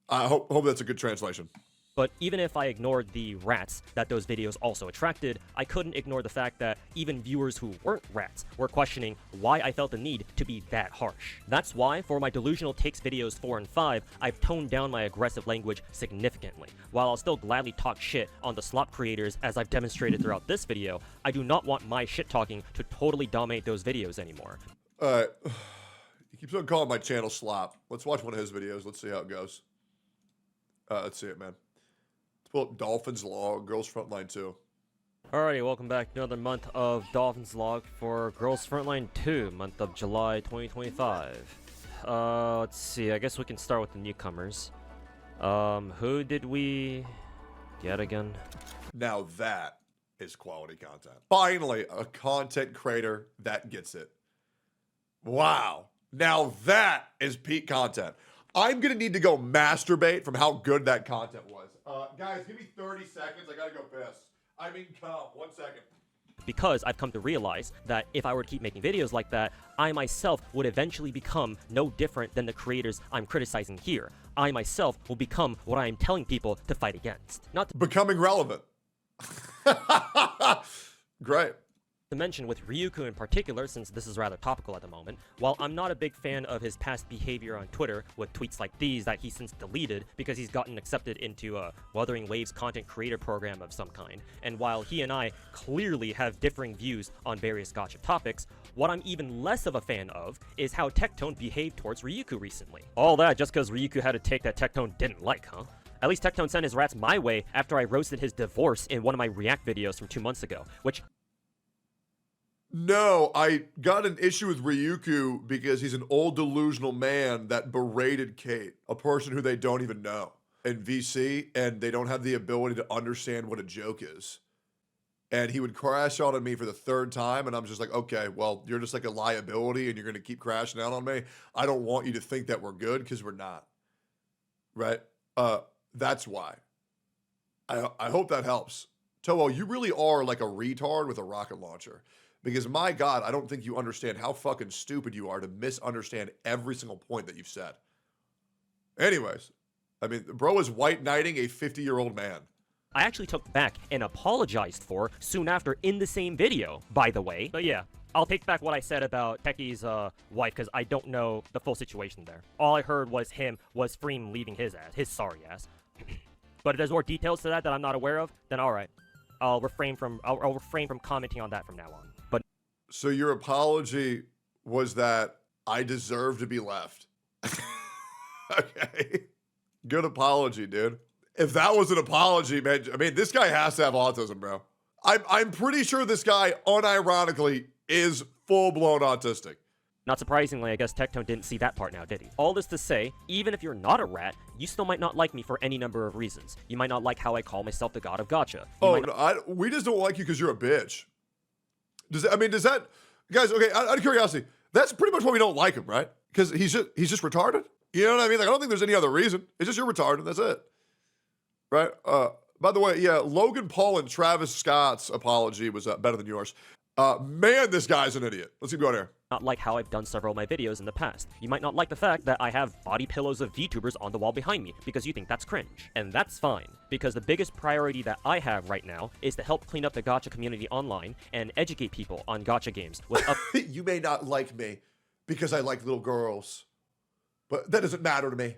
I hope that's a good translation. But even if I ignored the rats that those videos also attracted, I couldn't ignore the fact that even viewers who weren't rats were questioning why I felt the need to be that harsh. That's why, for my Delusional Takes videos 4 and 5, I've toned down my aggressive language significantly. While I'll still gladly talk shit on the slop creators as I've demonstrated throughout this video, I do not want my shit talking to totally dominate those videos anymore. He keeps on calling my channel slop. Let's watch one of his videos. Let's see how it goes. Let's see it, man. Pull up Dolphins Law, Girls Frontline 2. Alrighty, welcome back to another month of Dolphins Log for Girls Frontline 2, month of July 2025. Let's see, I guess we can start with the newcomers. Who did we get again? Now that is quality content. Finally, a content creator that gets it. Wow. Now that is peak content. I'm going to need to go masturbate from how good that content was. Guys, give me 30 seconds. I got to go piss. I mean, come. 1 second. Because I've come to realize that if I were to keep making videos like that, I myself would eventually become no different than the creators I'm criticizing here. I myself will become what I am telling people to fight against. Not to Becoming relevant. Great. mention with Ryuku in particular, since this is rather topical at the moment, while I'm not a big fan of his past behavior on Twitter with tweets like these that he's since deleted because he's gotten accepted into a Wuthering Waves content creator program of some kind, and while he and I clearly have differing views on various gacha topics, what I'm even less of a fan of is how Tectone behaved towards Ryuku recently. All that just because Ryuku had a take that Tectone didn't like, huh? At least Tectone sent his rats my way after I roasted his divorce in one of my React videos from 2 months ago, which... No, I got an issue with Ryuku because he's an old delusional man that berated Kate, a person who they don't even know, in VC, and they don't have the ability to understand what a joke is. And he would crash out on me for the 3rd time, and I'm just like, okay, well, you're just like a liability, and you're going to keep crashing out on me. I don't want you to think that we're good, because we're not. Right? That's why. I hope that helps. Toho, you really are like a retard with a rocket launcher. Because, my God, I don't think you understand how fucking stupid you are to misunderstand every single point that you've said. Anyways, I mean, bro is white knighting a 50-year-old man. I actually took back and apologized for soon after in the same video, by the way. But yeah, I'll take back what I said about Techi's wife, because I don't know the full situation there. All I heard was Freem leaving his sorry ass. But if there's more details to that I'm not aware of, then alright. I'll refrain from commenting on that from now on. But so your apology was that I deserve to be left. Okay. Good apology, dude. If that was an apology, man, I mean, this guy has to have autism, bro. I'm pretty sure this guy, unironically, is full-blown autistic. not surprisingly, I guess Tectone didn't see that part now, did he? All this to say, even if you're not a rat, you still might not like me for any number of reasons. You might not like how I call myself the god of Gacha. We just don't like you because you're a bitch. Does that, guys? Okay, out of curiosity, that's pretty much why we don't like him, right? Because he's just retarded. You know what I mean? Like, I don't think there's any other reason. It's just you're retarded. That's it, right? By the way, yeah, Logan Paul and Travis Scott's apology was better than yours. Man, this guy's an idiot. Let's keep going here. Not like how I've done several of my videos in the past. You might not like the fact that I have body pillows of VTubers on the wall behind me because you think that's cringe. And that's fine, because the biggest priority that I have right now is to help clean up the gacha community online and educate people on gacha games with You may not like me because I like little girls, but that doesn't matter to me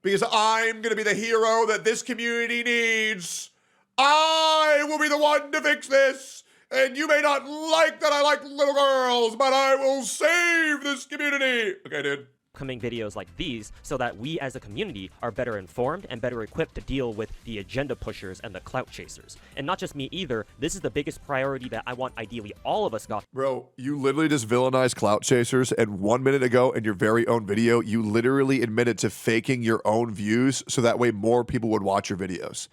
because I'm going to be the hero that this community needs. I will be the one to fix this. And you may not like that I like little girls, but I will save this community. Okay, dude. Upcoming videos like these so that we as a community are better informed and better equipped to deal with the agenda pushers and the clout chasers. And not just me either, this is the biggest priority that I want ideally all of us got. Bro, you literally just villainized clout chasers, and 1 minute ago in your very own video, you literally admitted to faking your own views so that way more people would watch your videos.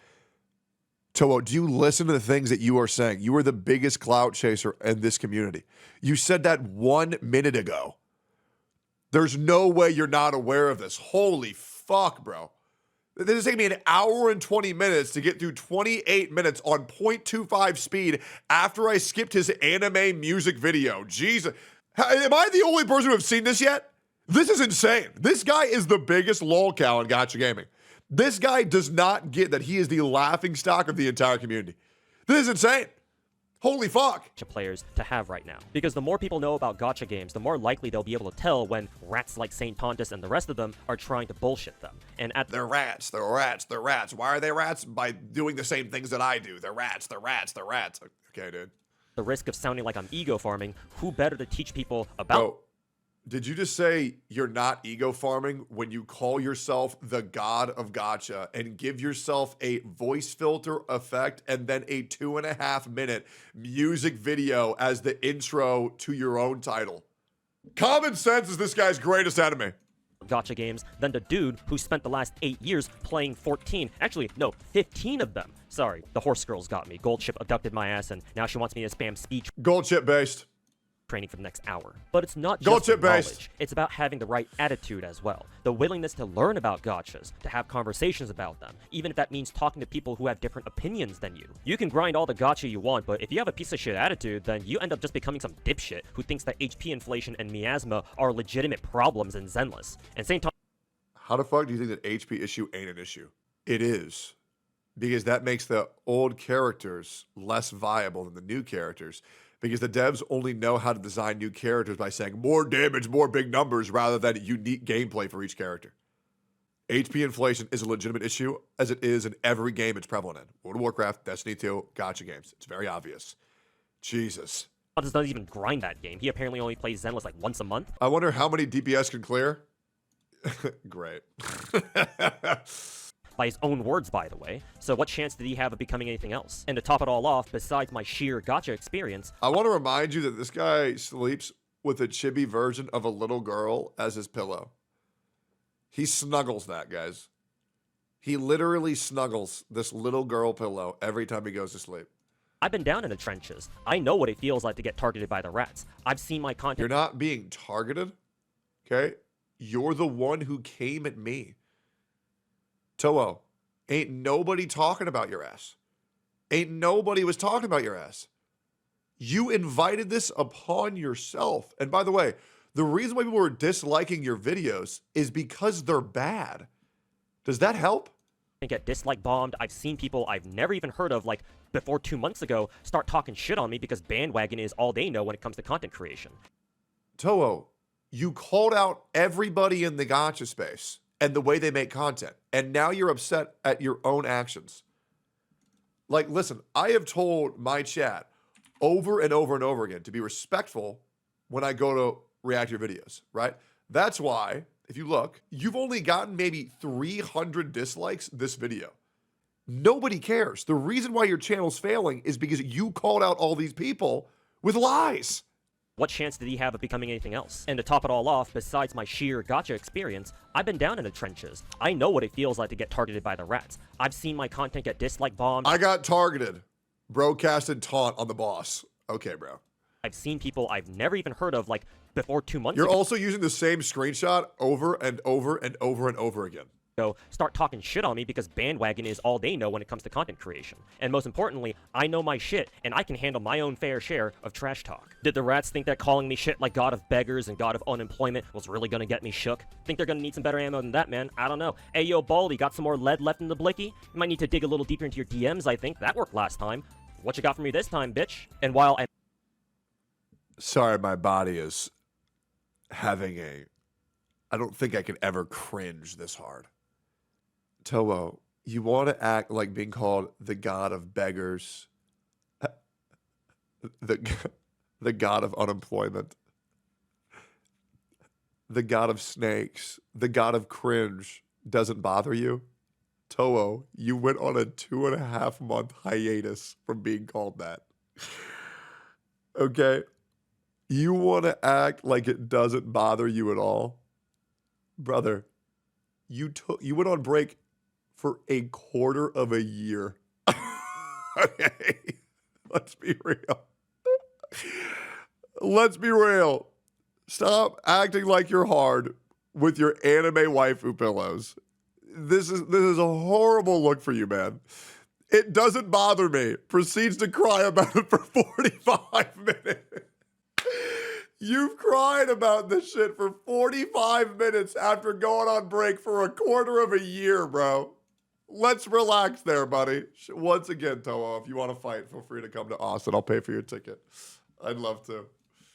Toho, do you listen to the things that you are saying? You are the biggest clout chaser in this community. You said that 1 minute ago. There's no way you're not aware of this. Holy fuck, bro. This is taking me an hour and 20 minutes to get through 28 minutes on 0.25 speed after I skipped his anime music video. Jesus. Am I the only person who have seen this yet? This is insane. This guy is the biggest lolcow in gacha gaming. This guy does not get that he is the laughingstock of the entire community. This is insane. Holy fuck. Players to have right now. Because the more people know about gacha games, the more likely they'll be able to tell when rats like Saint Tontus and the rest of them are trying to bullshit them. And they're rats, they're rats, they're rats. Why are they rats? By doing the same things that I do. They're rats, they're rats, they're rats. Okay, dude. The risk of sounding like I'm ego farming, who better to teach people about... Did you just say you're not ego farming when you call yourself the god of gacha and give yourself a voice filter effect and then a 2.5-minute music video as the intro to your own title? Common sense is this guy's greatest enemy. Gacha games than the dude who spent the last 8 years playing 14, actually, no, 15 of them. Sorry, the horse girls got me. Gold Chip abducted my ass, and now she wants me to spam speech Gold chip based. training for the next hour. But it's not Gold just chip based. knowledge. It's about having the right attitude as well. The willingness to learn about gachas, to have conversations about them, even if that means talking to people who have different opinions than you. You can grind all the gacha you want, but if you have a piece of shit attitude, then you end up just becoming some dipshit who thinks that HP inflation and miasma are legitimate problems in Zenless. And same time, How the fuck do you think that HP issue ain't an issue? It is. Because that makes the old characters less viable than the new characters. Because the devs only know how to design new characters by saying more damage, more big numbers, rather than unique gameplay for each character. HP inflation is a legitimate issue, as it is in every game it's prevalent in. World of Warcraft, Destiny 2, Gacha games. It's very obvious. Jesus. Pontus doesn't even grind that game. He apparently only plays Zenless like once a month. I wonder how many DPS can clear? Great. By his own words, by the way. So what chance did he have of becoming anything else? And to top it all off, besides my sheer gacha experience, I want to remind you that this guy sleeps with a chibi version of a little girl as his pillow. He snuggles that, guys. He literally snuggles this little girl pillow every time he goes to sleep. I've been down in the trenches. I know what it feels like to get targeted by the rats. I've seen my content. You're not being targeted, okay? You're the one who came at me. Toho, ain't nobody talking about your ass. Ain't nobody was talking about your ass. You invited this upon yourself. And by the way, the reason why people were disliking your videos is because they're bad. Does that help? Get dislike bombed. I've seen people I've never even heard of, like before 2 months ago, start talking shit on me because bandwagon is all they know when it comes to content creation. Toho, you called out everybody in the gacha space and the way they make content, and now you're upset at your own actions. Like, listen, I have told my chat over and over and over again to be respectful when I go to react to your videos, right? That's why, if you look, you've only gotten maybe 300 dislikes this video. Nobody cares. The reason why your channel's failing is because you called out all these people with lies. What chance did he have of becoming anything else? And to top it all off, besides my sheer gacha experience, I've been down in the trenches. I know what it feels like to get targeted by the rats. I've seen my content get dislike bombed. I got targeted. Bro casted taunt on the boss. Okay, bro. I've seen people I've never even heard of, like before 2 months You're ago. also using the same screenshot over and over and over and over again. Start talking shit on me because bandwagon is all they know when it comes to content creation. And most importantly, I know my shit, and I can handle my own fair share of trash talk. Did the rats think that calling me shit like God of Beggars and God of Unemployment was really gonna get me shook? Think they're gonna need some better ammo than that, man? I don't know. Hey, yo, Baldy, got some more lead left in the blicky? You might need to dig a little deeper into your DMs, I think. That worked last time. What you got for me this time, bitch? And while I... Sorry, my body is having a... I don't think I can ever cringe this hard. Toho, you want to act like being called the god of beggars, the god of unemployment, the god of snakes, the god of cringe doesn't bother you? Toho, you went on a 2.5-month hiatus from being called that. Okay? You want to act like it doesn't bother you at all? Brother, you went on break for a quarter of a year. Okay, let's be real. Let's be real. Stop acting like you're hard with your anime waifu pillows. This is a horrible look for you, man. It doesn't bother me. Proceeds to cry about it for 45 minutes. You've cried about this shit for 45 minutes after going on break for a quarter of a year, bro. Let's relax there, buddy. Once again, Toho, if you want to fight, feel free to come to Austin. I'll pay for your ticket. I'd love to.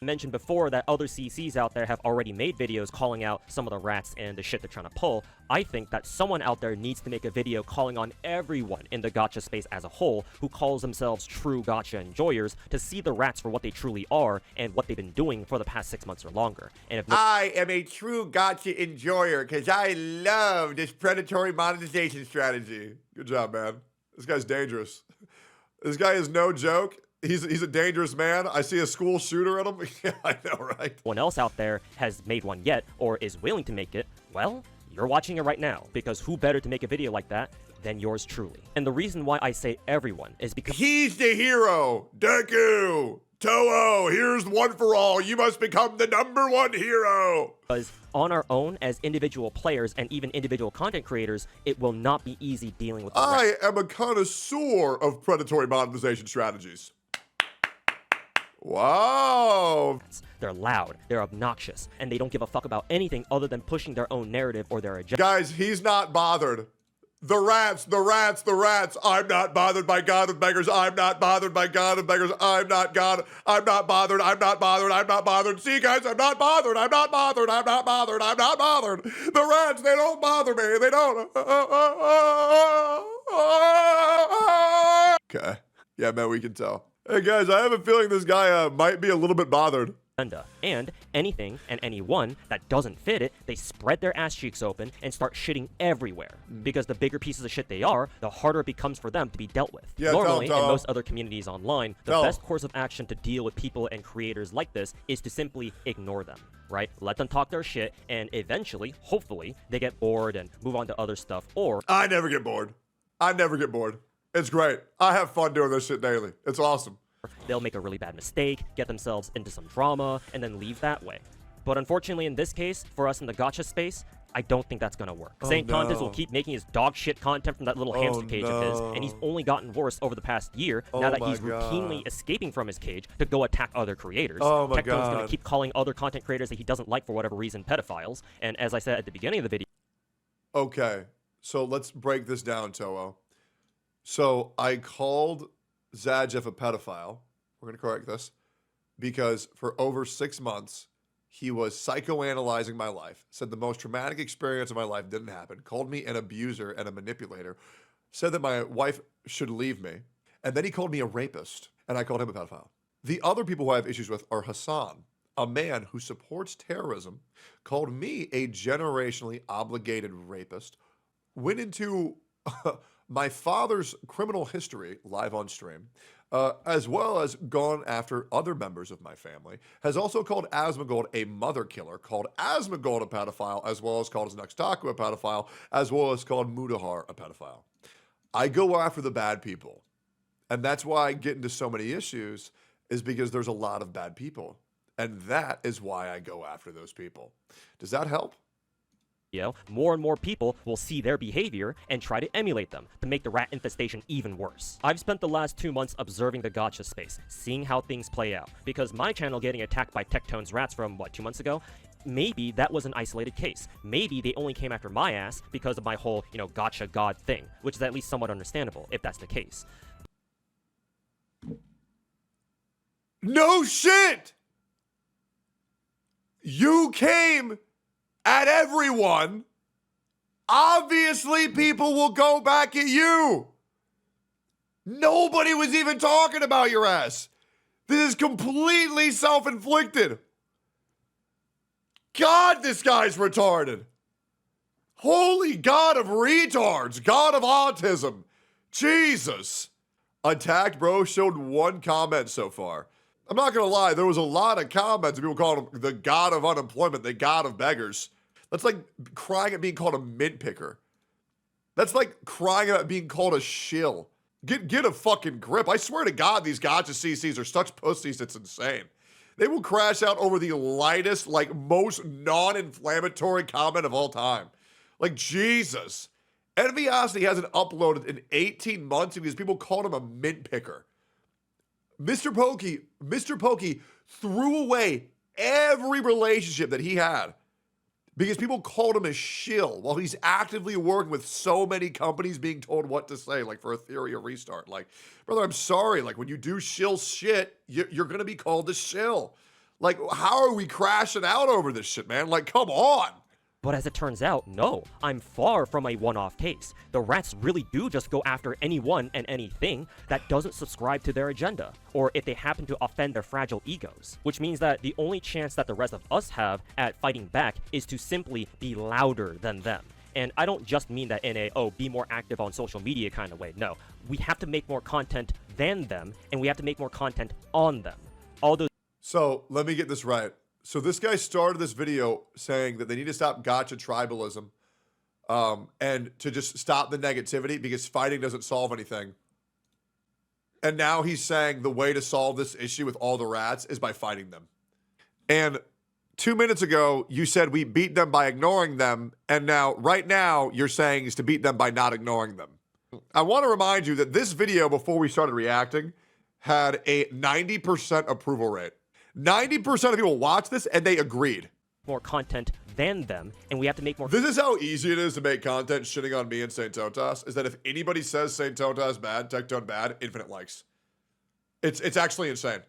I mentioned before that other CCs out there have already made videos calling out some of the rats and the shit they're trying to pull. I think that someone out there needs to make a video calling on everyone in the gacha space as a whole who calls themselves true gacha enjoyers to see the rats for what they truly are and what they've been doing for the past 6 months or longer. And if I am a true gacha enjoyer because I love this predatory monetization strategy. Good job, man. This guy's dangerous. This guy is no joke. He's a dangerous man. I see a school shooter at him. Yeah, I know, right? anyone else out there has made one yet or is willing to make it, well, you're watching it right now, because who better to make a video like that than yours truly? And the reason why I say everyone is because he's the hero. Deku. Toho, here's one for all. You must become the #1 hero. on our own as individual players and even individual content creators, it will not be easy dealing with the I am a connoisseur of predatory monetization strategies. Wow. They're loud, they're obnoxious, and they don't give a fuck about anything other than pushing their own narrative or their agenda. Guys, he's not bothered. The rats, the rats, the rats. I'm not bothered by God of beggars. I'm not bothered by God of beggars. I'm not God. I'm not bothered. I'm not bothered. I'm not bothered. See, guys, I'm not bothered. I'm not bothered. I'm not bothered. I'm not bothered. The rats, they don't bother me. They don't. Okay. Yeah, man, we can tell. Hey, guys, I have a feeling this guy might be a little bit bothered. And anything and anyone that doesn't fit it, they spread their ass cheeks open and start shitting everywhere. Because the bigger pieces of shit they are, the harder it becomes for them to be dealt with. Yeah, Normally, tell in most other communities online, the best course of action to deal with people and creators like this is to simply ignore them, right? Let them talk their shit, and eventually, hopefully, they get bored and move on to other stuff, or... I never get bored. I never get bored. It's great. I have fun doing this shit daily. It's awesome. They'll make a really bad mistake, get themselves into some drama, and then leave that way. But unfortunately, in this case, for us in the gacha space, I don't think that's gonna work. Saint Contis will keep making his dog shit content from that little hamster cage of his, and he's only gotten worse over the past year now that he's routinely escaping from his cage to go attack other creators. Tectone's gonna keep calling other content creators that he doesn't like for whatever reason pedophiles, and as I said at the beginning of the video... Okay, so let's break this down, Toho. So I called Zajef a pedophile. We're going to correct this. Because for over 6 months, he was psychoanalyzing my life. Said the most traumatic experience of my life didn't happen. Called me an abuser and a manipulator. Said that my wife should leave me. And then he called me a rapist. And I called him a pedophile. The other people who I have issues with are Hassan, a man who supports terrorism, called me a generationally obligated rapist, went into... my father's criminal history live on stream, as well as gone after other members of my family, has also called Asmongold a mother killer, called Asmongold a pedophile, as well as called his Nextaku a pedophile, as well as called Mudahar a pedophile. I go after the bad people. And that's why I get into so many issues, is because there's a lot of bad people. And that is why I go after those people. Does that help? More and more people will see their behavior and try to emulate them to make the rat infestation even worse. I've spent the last 2 months observing the gacha space, seeing how things play out, because my channel getting attacked by Tectone's rats from, 2 months ago? Maybe that was an isolated case. Maybe they only came after my ass because of my whole, gacha god thing, which is at least somewhat understandable, if that's the case. No shit! You came at everyone. Obviously, people will go back at you. Nobody was even talking about your ass. This is completely self-inflicted. God, this guy's retarded. Holy God of retards. God of autism. Jesus. Attacked Bro showed 1 comment so far. I'm not going to lie, there was a lot of comments. People called him the god of unemployment, the god of beggars. That's like crying at being called a mint picker. That's like crying about being called a shill. Get a fucking grip. I swear to God, these gacha CCs are such pussies, it's insane. They will crash out over the lightest, most non-inflammatory comment of all time. Like, Jesus. Enviosity hasn't uploaded in 18 months because people called him a mint picker. Mr. Pokey threw away every relationship that he had because people called him a shill while he's actively working with so many companies being told what to say, like for a theory of restart. Like, brother, I'm sorry. Like, when you do shill shit, you're going to be called a shill. Like, how are we crashing out over this shit, man? Like, come on. But as it turns out, no, I'm far from a one-off case. The rats really do just go after anyone and anything that doesn't subscribe to their agenda, or if they happen to offend their fragile egos. Which means that the only chance that the rest of us have at fighting back is to simply be louder than them. And I don't just mean that in a, oh, be more active on social media kind of way. No, we have to make more content than them, and we have to make more content on them. All those. So let me get this right. So this guy started this video saying that they need to stop gacha tribalism and to just stop the negativity because fighting doesn't solve anything. And now he's saying the way to solve this issue with all the rats is by fighting them. And 2 minutes ago, you said we beat them by ignoring them. And now, right now, you're saying is to beat them by not ignoring them. I want to remind you that this video, before we started reacting, had a 90% approval rate. 90% of people watch this and they agreed. More content than them, and we have to make more. This is how easy it is to make content shitting on me and Saint Totas, is that if anybody says Saint Totas bad, Tectone bad, infinite likes. It's actually insane.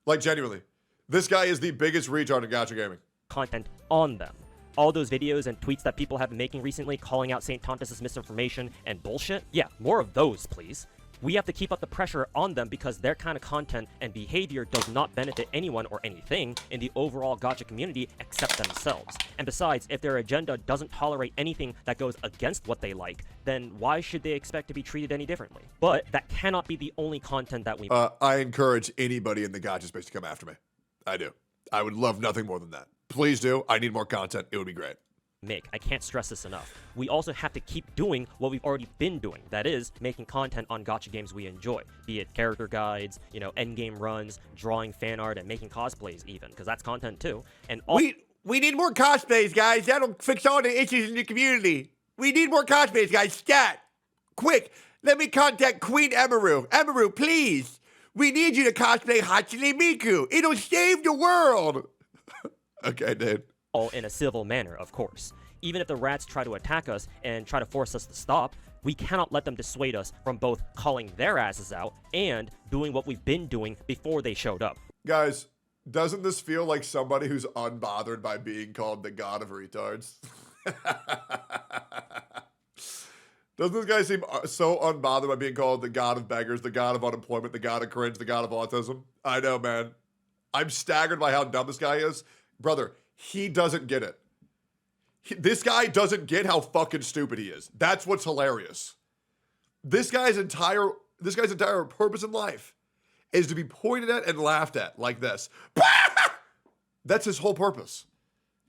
Like, genuinely. This guy is the biggest retard in gacha gaming. Content on them. All those videos and tweets that people have been making recently calling out Saint Tontas' misinformation and bullshit, yeah, more of those, please. We have to keep up the pressure on them because their kind of content and behavior does not benefit anyone or anything in the overall gacha community except themselves. And besides, if their agenda doesn't tolerate anything that goes against what they like, then why should they expect to be treated any differently? But that cannot be the only content that we I encourage anybody in the gacha space to come after me. I do. I would love nothing more than that. Please do. I need more content. It would be great. make. I can't stress this enough. We also have to keep doing what we've already been doing. That is, making content on gacha games we enjoy. Be it character guides, you know, endgame runs, drawing fan art, and making cosplays even, because that's content too. And we need more cosplays, guys. That'll fix all the issues in the community. We need more cosplays, guys. Stat! Quick, let me contact Queen Emeru. Emeru, please. We need you to cosplay Hatsune Miku. It'll save the world. Okay, dude. all in a civil manner, of course. Even if the rats try to attack us and try to force us to stop, we cannot let them dissuade us from both calling their asses out and doing what we've been doing before they showed up. Guys, doesn't this feel like somebody who's unbothered by being called the god of retards? Doesn't this guy seem so unbothered by being called the god of beggars, the god of unemployment, the god of cringe, the god of autism? I know, man. I'm staggered by how dumb this guy is. Brother, he doesn't get it. This guy doesn't get how fucking stupid he is. That's what's hilarious. This guy's entire purpose in life is to be pointed at and laughed at like this. That's his whole purpose.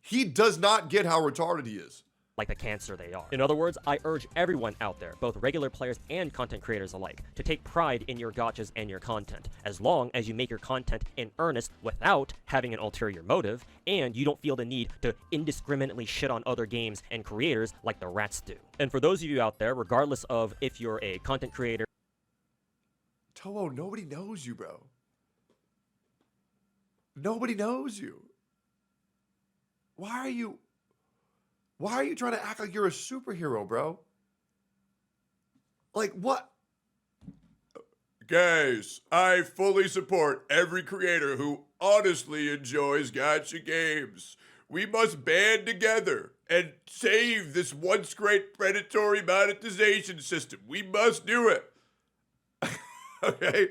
He does not get how retarded he is. Like the cancer they are. In other words, I urge everyone out there, both regular players and content creators alike, to take pride in your gachas and your content, as long as you make your content in earnest without having an ulterior motive, and you don't feel the need to indiscriminately shit on other games and creators like the rats do. And for those of you out there, regardless of if you're a content creator, Toho, nobody knows you, bro. Nobody knows you. Why are you trying to act like you're a superhero, bro? Like, what? Guys, I fully support every creator who honestly enjoys gacha games. We must band together and save this once great predatory monetization system. We must do it. Okay?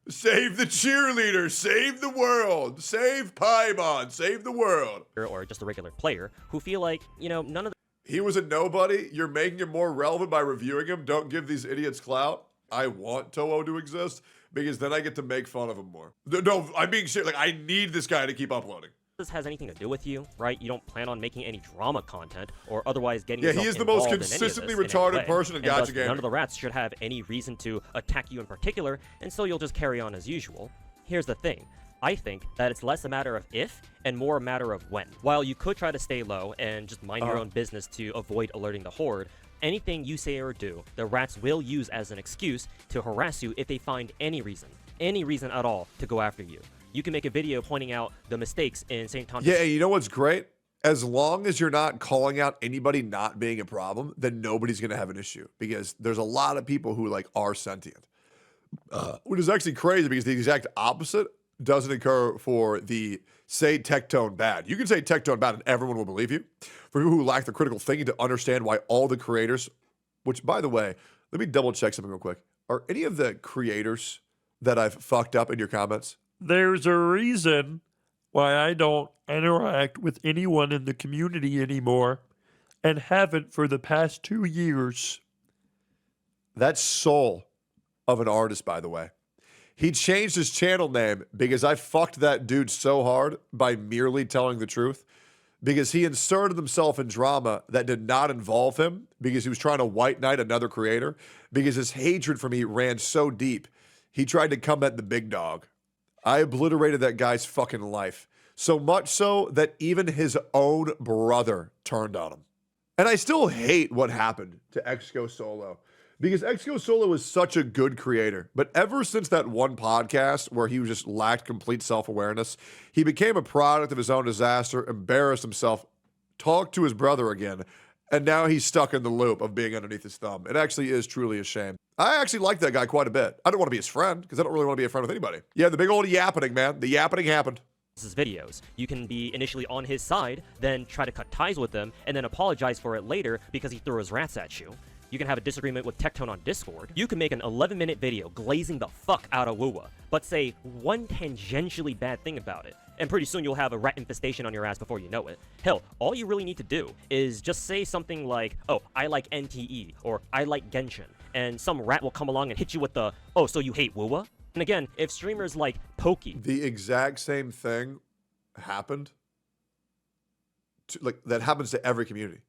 Save the cheerleader, save the world, save Paimon, save the world. or just a regular player, who feel like, you know, none of He was a nobody. You're making him more relevant by reviewing him. Don't give these idiots clout. I want Toho to exist because then I get to make fun of him more. No, I'm being serious. Like, I need this guy to keep uploading. this has anything to do with you, right? You don't plan on making any drama content or otherwise getting Yeah, yourself he is the most involved in any of consistently this in any retarded way. person in And thus, gacha gaming. None of the rats should have any reason to attack you in particular, and so you'll just carry on as usual. Here's the thing. I think that it's less a matter of if and more a matter of when. While you could try to stay low and just mind your own business to avoid alerting the horde, anything you say or do, the rats will use as an excuse to harass you if they find any reason at all to go after you. You can make a video pointing out the mistakes in St. Thomas. Yeah, and you know what's great? As long as you're not calling out anybody not being a problem, then nobody's going to have an issue because there's a lot of people who like are sentient. Which is actually crazy because the exact opposite doesn't occur for the say Tectone bad. You can say Tectone bad and everyone will believe you. For people who lack the critical thinking to understand why all the creators, which by the way, let me double check something real quick. Are any of the creators that I've fucked up in your comments? There's a reason why I don't interact with anyone in the community anymore and haven't for the past 2 years. That's soul of an artist, by the way. He changed his channel name because I fucked that dude so hard by merely telling the truth, because he inserted himself in drama that did not involve him, because he was trying to white knight another creator, because his hatred for me ran so deep. He tried to come at the big dog. I obliterated that guy's fucking life. So much so that even his own brother turned on him. And I still hate what happened to XGO Solo, because XGO Solo is such a good creator. But ever since that one podcast where he just lacked complete self-awareness, he became a product of his own disaster, embarrassed himself, talked to his brother again, and now he's stuck in the loop of being underneath his thumb. It actually is truly a shame. I actually like that guy quite a bit. I don't want to be his friend, because I don't really want to be a friend with anybody. Yeah, the big old yappening, man. The yappening happened. His videos. You can be initially on his side, then try to cut ties with him, and then apologize for it later because he threw his rats at you. You can have a disagreement with Tectone on Discord. You can make an 11-minute video glazing the fuck out of Wuwa, but say one tangentially bad thing about it, and pretty soon you'll have a rat infestation on your ass before you know it. Hell, all you really need to do is just say something like, oh, I like NTE, or I like Genshin, and some rat will come along and hit you with the, oh, so you hate Wuwa? And again, if streamers like Pokey... The exact same thing happened. That happens to every community.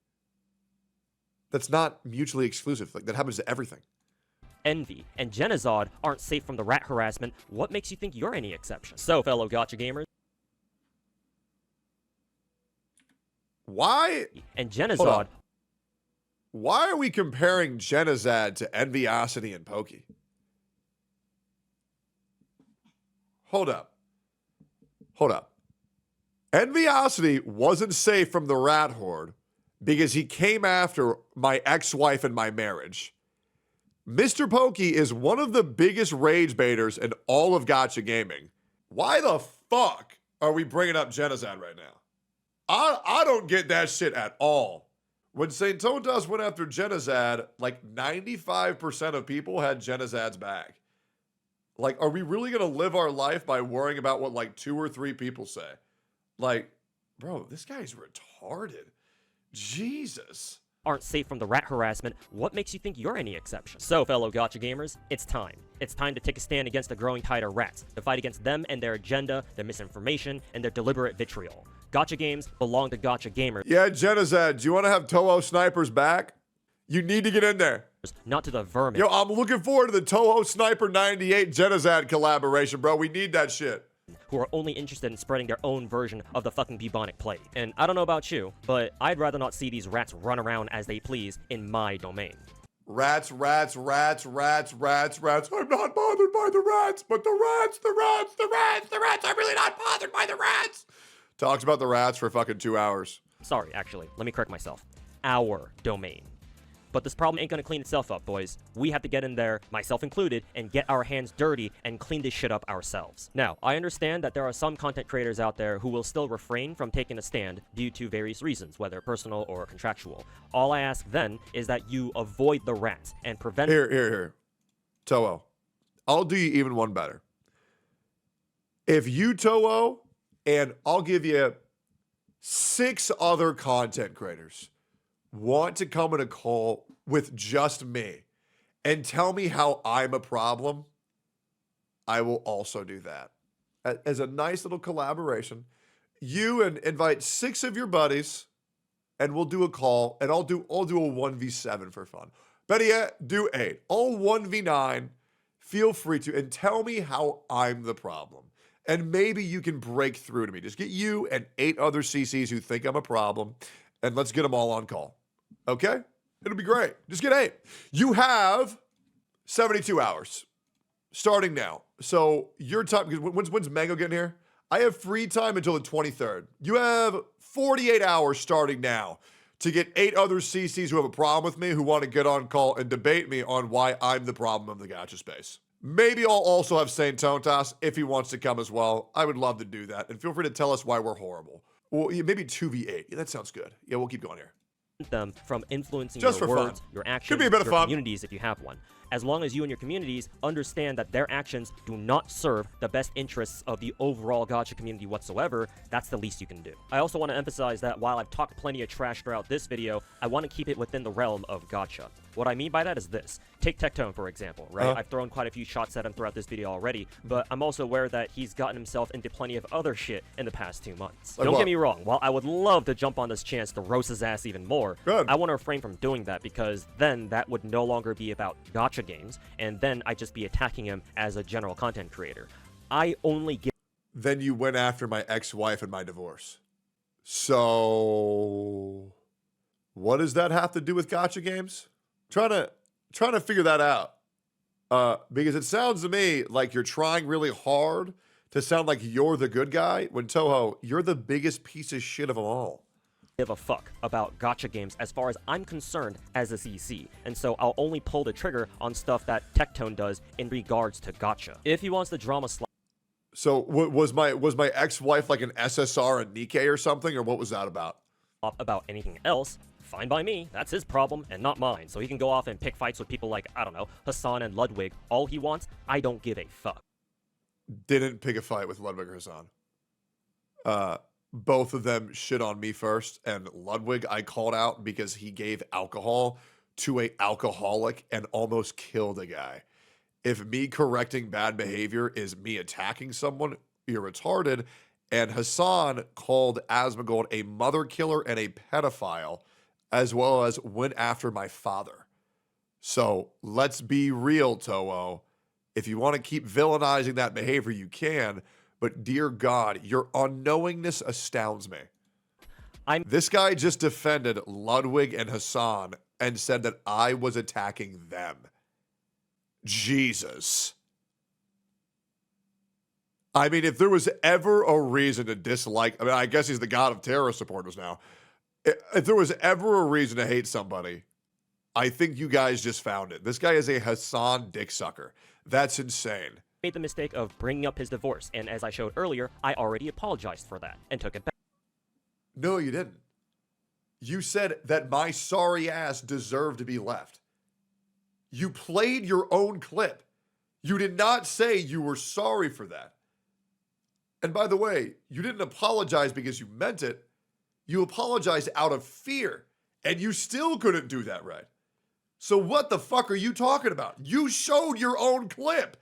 That's not mutually exclusive. That happens to everything. Envy and Genozod aren't safe from the rat harassment. What makes you think you're any exception? So, fellow Gacha gamers... Why? And Genozod... Why are we comparing Genozad to Enviosity and Pokey? Hold up. Enviosity wasn't safe from the rat horde because he came after my ex-wife and my marriage. Mr. Pokey is one of the biggest rage baiters in all of Gacha gaming. Why the fuck are we bringing up Genozad right now? I don't get that shit at all. When St. Totas went after Genozad, like 95% of people had Genozad's back. Like, are we really going to live our life by worrying about what, like, 2 or 3 people say? Like, bro, this guy's retarded. Jesus. Aren't safe from the rat harassment. What makes you think you're any exception? So, fellow Gacha gamers, it's time. It's time to take a stand against the growing tide of rats, to fight against them and their agenda, their misinformation, and their deliberate vitriol. Gacha games belong to Gacha gamers. Yeah, Genozad, do you want to have Toho snipers back? You need to get in there. Not to the vermin. Yo, I'm looking forward to the Toho Sniper 98 Genozad collaboration, bro. We need that shit. Who are only interested in spreading their own version of the fucking bubonic plague. And I don't know about you, but I'd rather not see these rats run around as they please in my domain. Rats. I'm not bothered by the rats, but the rats. I'm really not bothered by the rats. Talks about the rats for fucking 2 hours. Sorry, actually, let me correct myself. Our domain. But this problem ain't gonna clean itself up, boys. We have to get in there, myself included, and get our hands dirty and clean this shit up ourselves. Now, I understand that there are some content creators out there who will still refrain from taking a stand due to various reasons, whether personal or contractual. All I ask then is that you avoid the rats and prevent— Here. Toho, I'll do you even one better. If you, Toho, and I'll give you 6 other content creators want to come in a call with just me and tell me how I'm a problem, I will also do that. As a nice little collaboration, you and invite 6 of your buddies and we'll do a call, and I'll do a 1v7 for fun. Better yet, do 8. I'll 1v9. Feel free to, and tell me how I'm the problem. And maybe you can break through to me. Just get you and 8 other CCs who think I'm a problem, and let's get them all on call. Okay? It'll be great. Just get 8. You have 72 hours starting now. So your time, because when's Mango getting here? I have free time until the 23rd. You have 48 hours starting now to get 8 other CCs who have a problem with me, who want to get on call and debate me on why I'm the problem of the gacha space. Maybe I'll also have Saint Tontas if he wants to come as well. I would love to do that. And feel free to tell us why we're horrible. Well, yeah, maybe 2v8. Yeah, that sounds good. Yeah, we'll keep going here. Them from influencing Just your for words, fun. your actions, Could be a bit of your fun. communities if you have one. As long as you and your communities understand that their actions do not serve the best interests of the overall Gacha community whatsoever, that's the least you can do. I also want to emphasize that while I've talked plenty of trash throughout this video, I want to keep it within the realm of Gacha. What I mean by that is this. Take Tectone, for example, right? I've thrown quite a few shots at him throughout this video already, but I'm also aware that he's gotten himself into plenty of other shit in the past 2 months. Like Don't what? get me wrong, while I would love to jump on this chance to roast his ass even more, Good. I want to refrain from doing that because then that would no longer be about Gacha games, and then I'd just be attacking him as a general content creator. I only give Then you went after my ex-wife and my divorce. So what does that have to do with Gacha games? Trying to figure that out. Because it sounds to me like you're trying really hard to sound like you're the good guy when Toho, you're the biggest piece of shit of them all. a fuck about Gacha games as far as I'm concerned as a CC, and so I'll only pull the trigger on stuff that Tectone does in regards to Gacha. If he wants the drama slide So was my ex-wife like an SSR and Nikkei or something, or what was that about? off about anything else, fine by me. That's his problem and not mine. So he can go off and pick fights with people like, I don't know, Hassan and Ludwig. All he wants, I don't give a fuck. Didn't pick a fight with Ludwig or Hassan. Both of them shit on me first, and Ludwig I called out because he gave alcohol to a alcoholic and almost killed a guy. If me correcting bad behavior is me attacking someone, you're retarded. And Hassan called Asmongold a mother killer and a pedophile, as well as went after my father. So let's be real, Toho. If you want to keep villainizing that behavior, you can. But dear God, your unknowingness astounds me. This guy just defended Ludwig and Hassan and said that I was attacking them. Jesus. I mean, if there was ever a reason to dislike, I mean, I guess he's the god of terrorist supporters now. If there was ever a reason to hate somebody, I think you guys just found it. This guy is a Hassan dick sucker. That's insane. Made the mistake of bringing up his divorce, and as I showed earlier, I already apologized for that and took it back. No, you didn't. You said that my sorry ass deserved to be left. You played your own clip. You did not say you were sorry for that. And by the way, you didn't apologize because you meant it. You apologized out of fear, and you still couldn't do that right. So what the fuck are you talking about? You showed your own clip.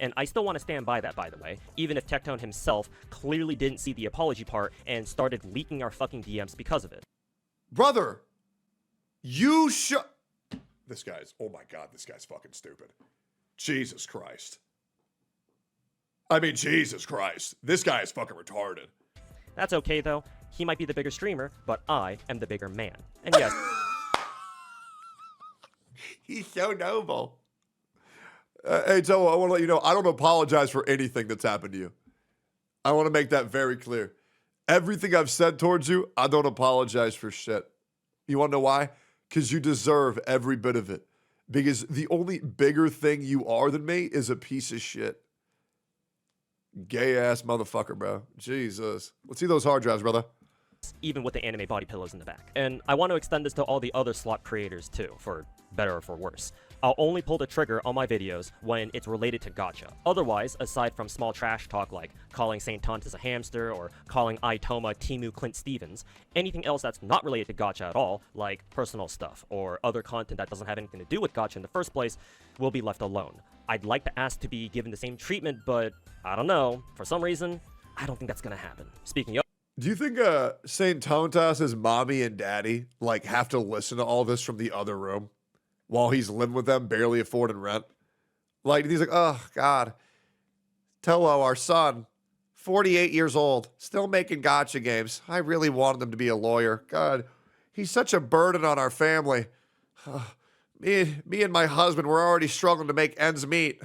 And I still want to stand by that, by the way, even if Tectone himself clearly didn't see the apology part and started leaking our fucking DMs because of it. Brother, you This guy's, oh my God, this guy's fucking stupid. Jesus Christ. I mean, Jesus Christ. This guy is fucking retarded. That's okay, though. He might be the bigger streamer, but I am the bigger man. And yes, He's so noble. Hey, Toho, I want to let you know, I don't apologize for anything that's happened to you. I want to make that very clear. Everything I've said towards you, I don't apologize for shit. You want to know why? Because you deserve every bit of it. Because the only bigger thing you are than me is a piece of shit. Gay-ass motherfucker, bro. Jesus. Let's see those hard drives, brother. even with the anime body pillows in the back. And I want to extend this to all the other slot creators too, for better or for worse. I'll only pull the trigger on my videos when it's related to Gacha. Otherwise, aside from small trash talk like calling Saint Tontas a hamster or calling Itoma Timu Clint Stevens, anything else that's not related to Gacha at all, like personal stuff or other content that doesn't have anything to do with Gacha in the first place, will be left alone. I'd like to ask to be given the same treatment, but I don't know. For some reason, I don't think that's gonna happen. Speaking of, do you think Saint Tontas' mommy and daddy like have to listen to all this from the other room while he's living with them, barely affording rent? Like he's like, oh God, Toho, our son, 48 years old, still making Gacha games. I really wanted him to be a lawyer. God, he's such a burden on our family. Me and my husband were already struggling to make ends meet.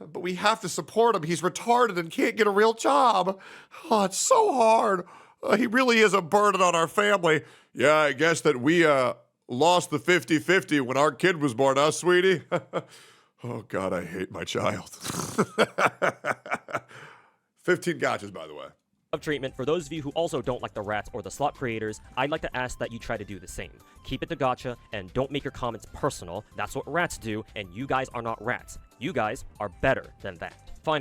But we have to support him. He's retarded and can't get a real job. Oh, it's so hard. He really is a burden on our family. Yeah, I guess that we lost the 50-50 when our kid was born, huh, sweetie? Oh, God, I hate my child. 15 gotchas, by the way. Of treatment, for those of you who also don't like the rats or the slop creators, I'd like to ask that you try to do the same. Keep it to gacha, and don't make your comments personal. That's what rats do, and you guys are not rats. You guys are better than that. Fine.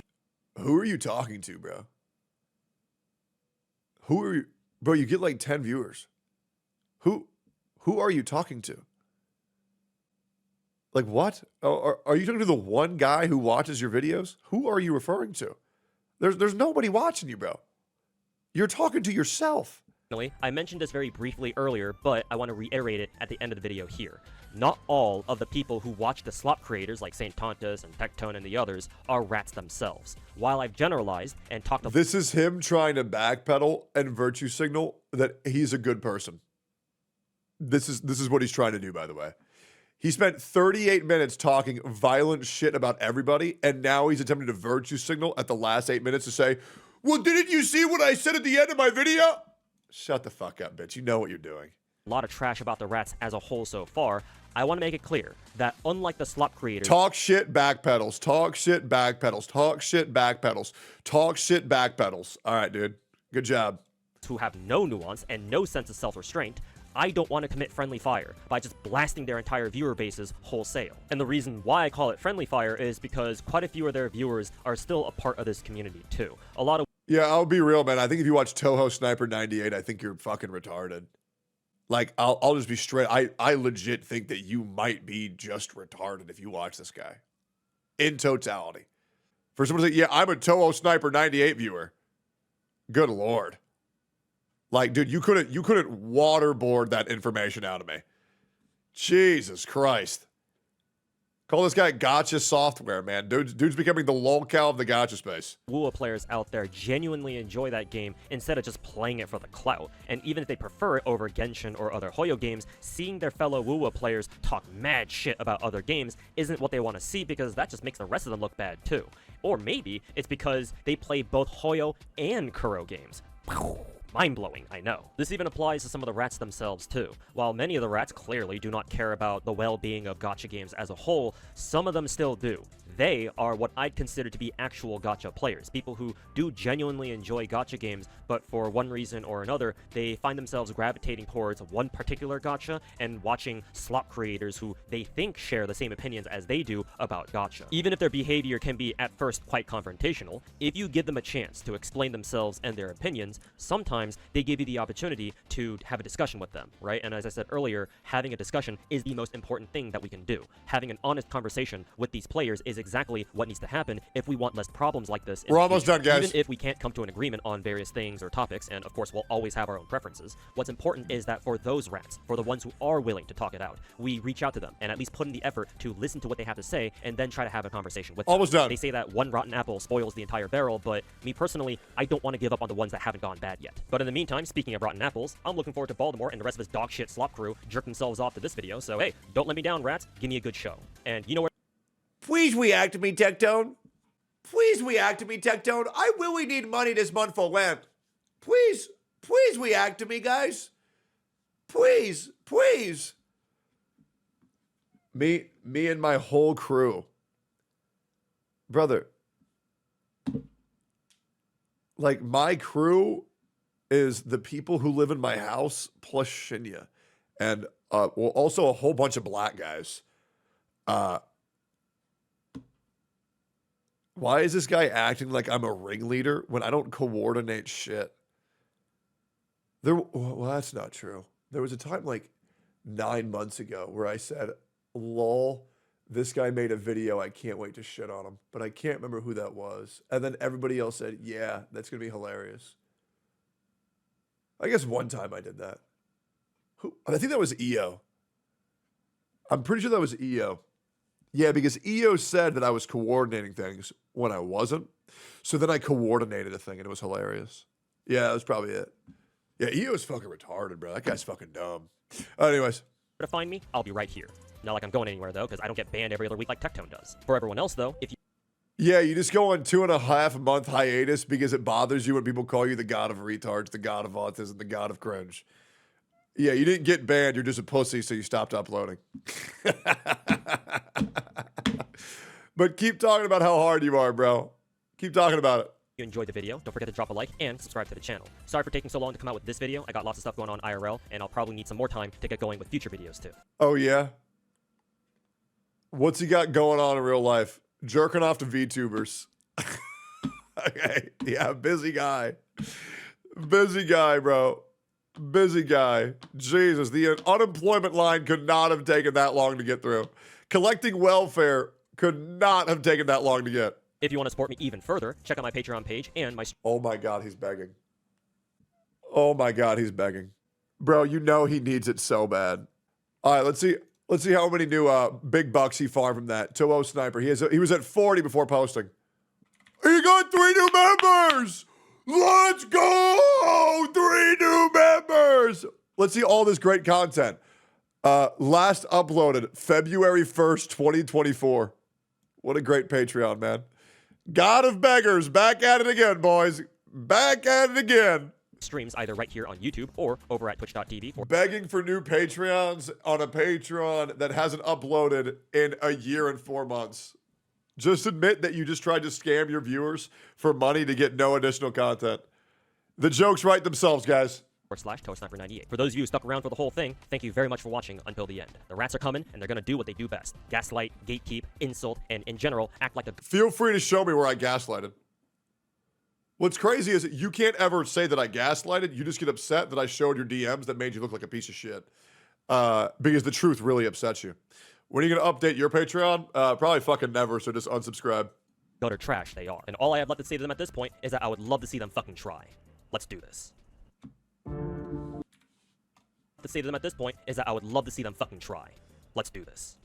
Who are you talking to, bro? Who are you? Bro, you get like 10 viewers. Who are you talking to? Like what? Are you talking to the one guy who watches your videos? Who are you referring to? There's nobody watching you, bro. You're talking to yourself. I mentioned this very briefly earlier, but I want to reiterate it at the end of the video here. Not all of the people who watch the slop creators like Saint Tontus and Tectone and the others are rats themselves. While I've generalized and talked about— This is him trying to backpedal and virtue signal that he's a good person. This is what he's trying to do, by the way. He spent 38 minutes talking violent shit about everybody, and now he's attempting to virtue signal at the last 8 minutes to say, well, didn't you see what I said at the end of my video? Shut the fuck up, bitch. You know what you're doing. a lot of trash about the rats as a whole so far. I want to make it clear that unlike the slop creators— Talk shit, backpedals. Talk shit, backpedals. Talk shit, backpedals. Talk shit, backpedals. All right, dude. Good job. who have no nuance and no sense of self-restraint, I don't want to commit friendly fire by just blasting their entire viewer bases wholesale. And the reason why I call it friendly fire is because quite a few of their viewers are still a part of this community too. A lot of— Yeah, I'll be real, man. I think if you watch Toho Sniper 98, I think you're fucking retarded. Like, I'll just be straight. I legit think that you might be just retarded if you watch this guy. In totality. For someone to say, yeah, I'm a Toho Sniper 98 viewer. Good Lord. Like, dude, you couldn't waterboard that information out of me. Jesus Christ. Call this guy Gacha software, man. Dude's becoming the lolcow of the Gacha space. WoW players out there genuinely enjoy that game instead of just playing it for the clout. And even if they prefer it over Genshin or other Hoyo games, seeing their fellow WoW players talk mad shit about other games isn't what they want to see, because that just makes the rest of them look bad too. Or maybe it's because they play both Hoyo and Kuro games. Mind-blowing, I know. This even applies to some of the rats themselves too. While many of the rats clearly do not care about the well-being of gacha games as a whole, some of them still do. They are what I'd consider to be actual gacha players, people who do genuinely enjoy gacha games, but for one reason or another, they find themselves gravitating towards one particular gacha and watching slop creators who they think share the same opinions as they do about gacha. Even if their behavior can be at first quite confrontational, if you give them a chance to explain themselves and their opinions, sometimes they give you the opportunity to have a discussion with them, right? And as I said earlier, having a discussion is the most important thing that we can do. Having an honest conversation with these players is exactly what needs to happen if we want less problems like this. We're almost done, guys. Even if we can't come to an agreement on various things or topics, and of course we'll always have our own preferences, what's important is that for those rats, for the ones who are willing to talk it out, we reach out to them and at least put in the effort to listen to what they have to say and then try to have a conversation with them. Almost done. They say that one rotten apple spoils the entire barrel, but me personally, I don't want to give up on the ones that haven't gone bad yet. But in the meantime, speaking of rotten apples, I'm looking forward to Baltimore and the rest of his dog shit slop crew jerk themselves off to this video, so hey, don't let me down, rats. Give me a good show. And you know where— Please react to me, Tectone. Please react to me, Tectone. I really need money this month for rent. Please react to me, guys. Please. Me and my whole crew. Brother. Like, my crew is the people who live in my house plus Shinya. And well, also a whole bunch of black guys. Why is this guy acting like I'm a ringleader when I don't coordinate shit? Well, that's not true. There was a time like 9 months ago where I said, lol, this guy made a video, I can't wait to shit on him. But I can't remember who that was. And then everybody else said, yeah, that's going to be hilarious. I guess one time I did that. I think that was EO. I'm pretty sure that was EO. Yeah, because EO said that I was coordinating things when I wasn't. So then I coordinated a thing and it was hilarious. Yeah, that was probably it. Yeah, EO's fucking retarded, bro. That guy's fucking dumb. Anyways. to find me, I'll be right here. Not like I'm going anywhere though, because I don't get banned every other week like Tectone does. For everyone else though, if you— Yeah, you just go on 2.5 month hiatus because it bothers you when people call you the god of retards, the god of autism, the god of cringe. Yeah, you didn't get banned. You're just a pussy, so you stopped uploading. But keep talking about how hard you are, bro. Keep talking about it. you enjoyed the video, don't forget to drop a like and subscribe to the channel. Sorry for taking so long to come out with this video. I got lots of stuff going on IRL, and I'll probably need some more time to get going with future videos too. Oh, yeah? What's he got going on in real life? Jerking off to VTubers. Okay, yeah, busy guy. Busy guy, bro. Busy guy. Jesus, the unemployment line could not have taken that long to get through. Collecting welfare could not have taken that long to get. If you want to support me even further, check out my Patreon page and my... Oh my God, he's begging. Oh my God, he's begging. Bro, you know he needs it so bad. All right, let's see how many new big bucks he farmed from that. Toho Sniper. He was at 40 before posting. He got 3 new members! Let's go! 3 new members! Let's see all this great content. Last uploaded February 1st, 2024. What a great Patreon, man. God of Beggars, back at it again, boys. Back at it again. streams either right here on YouTube or over at twitch.tv. Begging for new Patreons on a Patreon that hasn't uploaded in a year and 4 months. Just admit that you just tried to scam your viewers for money to get no additional content. The jokes write themselves, guys. /ToSniper98. For those of you who stuck around for the whole thing, thank you very much for watching until the end. The rats are coming, and they're gonna do what they do best. Gaslight, gatekeep, insult, and in general, act like a... Feel free to show me where I gaslighted. What's crazy is that you can't ever say that I gaslighted. You just get upset that I showed your DMs that made you look like a piece of shit. Because the truth really upsets you. When are you gonna update your Patreon? Probably fucking never, so just unsubscribe. Gutter trash they are. And all I have left to say to them at this point is that I would love to see them fucking try. Let's do this. To say to them at this point is that I would love to see them fucking try. Let's do this.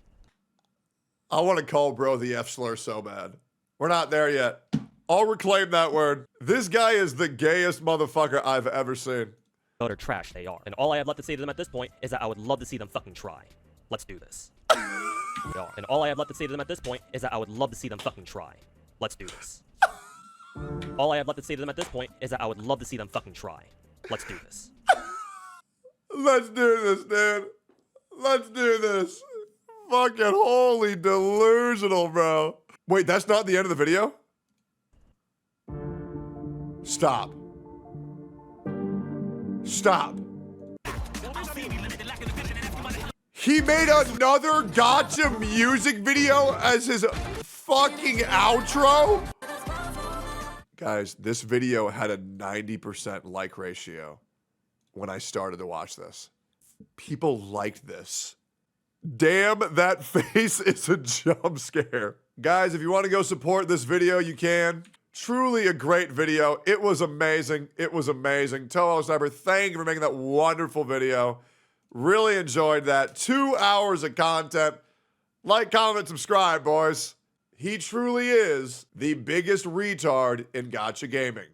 I want to call bro the F slur so bad. We're not there yet. I'll reclaim that word. This guy is the gayest motherfucker I've ever seen. Gutter trash they are. And all I have left to say to them at this point is that I would love to see them fucking try. Let's do this. And all I have left to say to them at this point is that I would love to see them fucking try. Let's do this. All I have left to say to them at this point is that I would love to see them fucking try. Let's do this. Let's do this, dude. Let's do this. Fucking holy delusional, bro. Wait, that's not the end of the video? Stop. Stop. He made another Gacha music video as his fucking outro? Guys, this video had a 90% like ratio when I started to watch this. People liked this. Damn, that face is a jump scare. Guys, if you want to go support this video, you can. Truly a great video. It was amazing. It was amazing. Toho Sniper, thank you for making that wonderful video. Really enjoyed that. 2 hours of content. Like, comment, subscribe, boys. He truly is the biggest retard in Gacha gaming.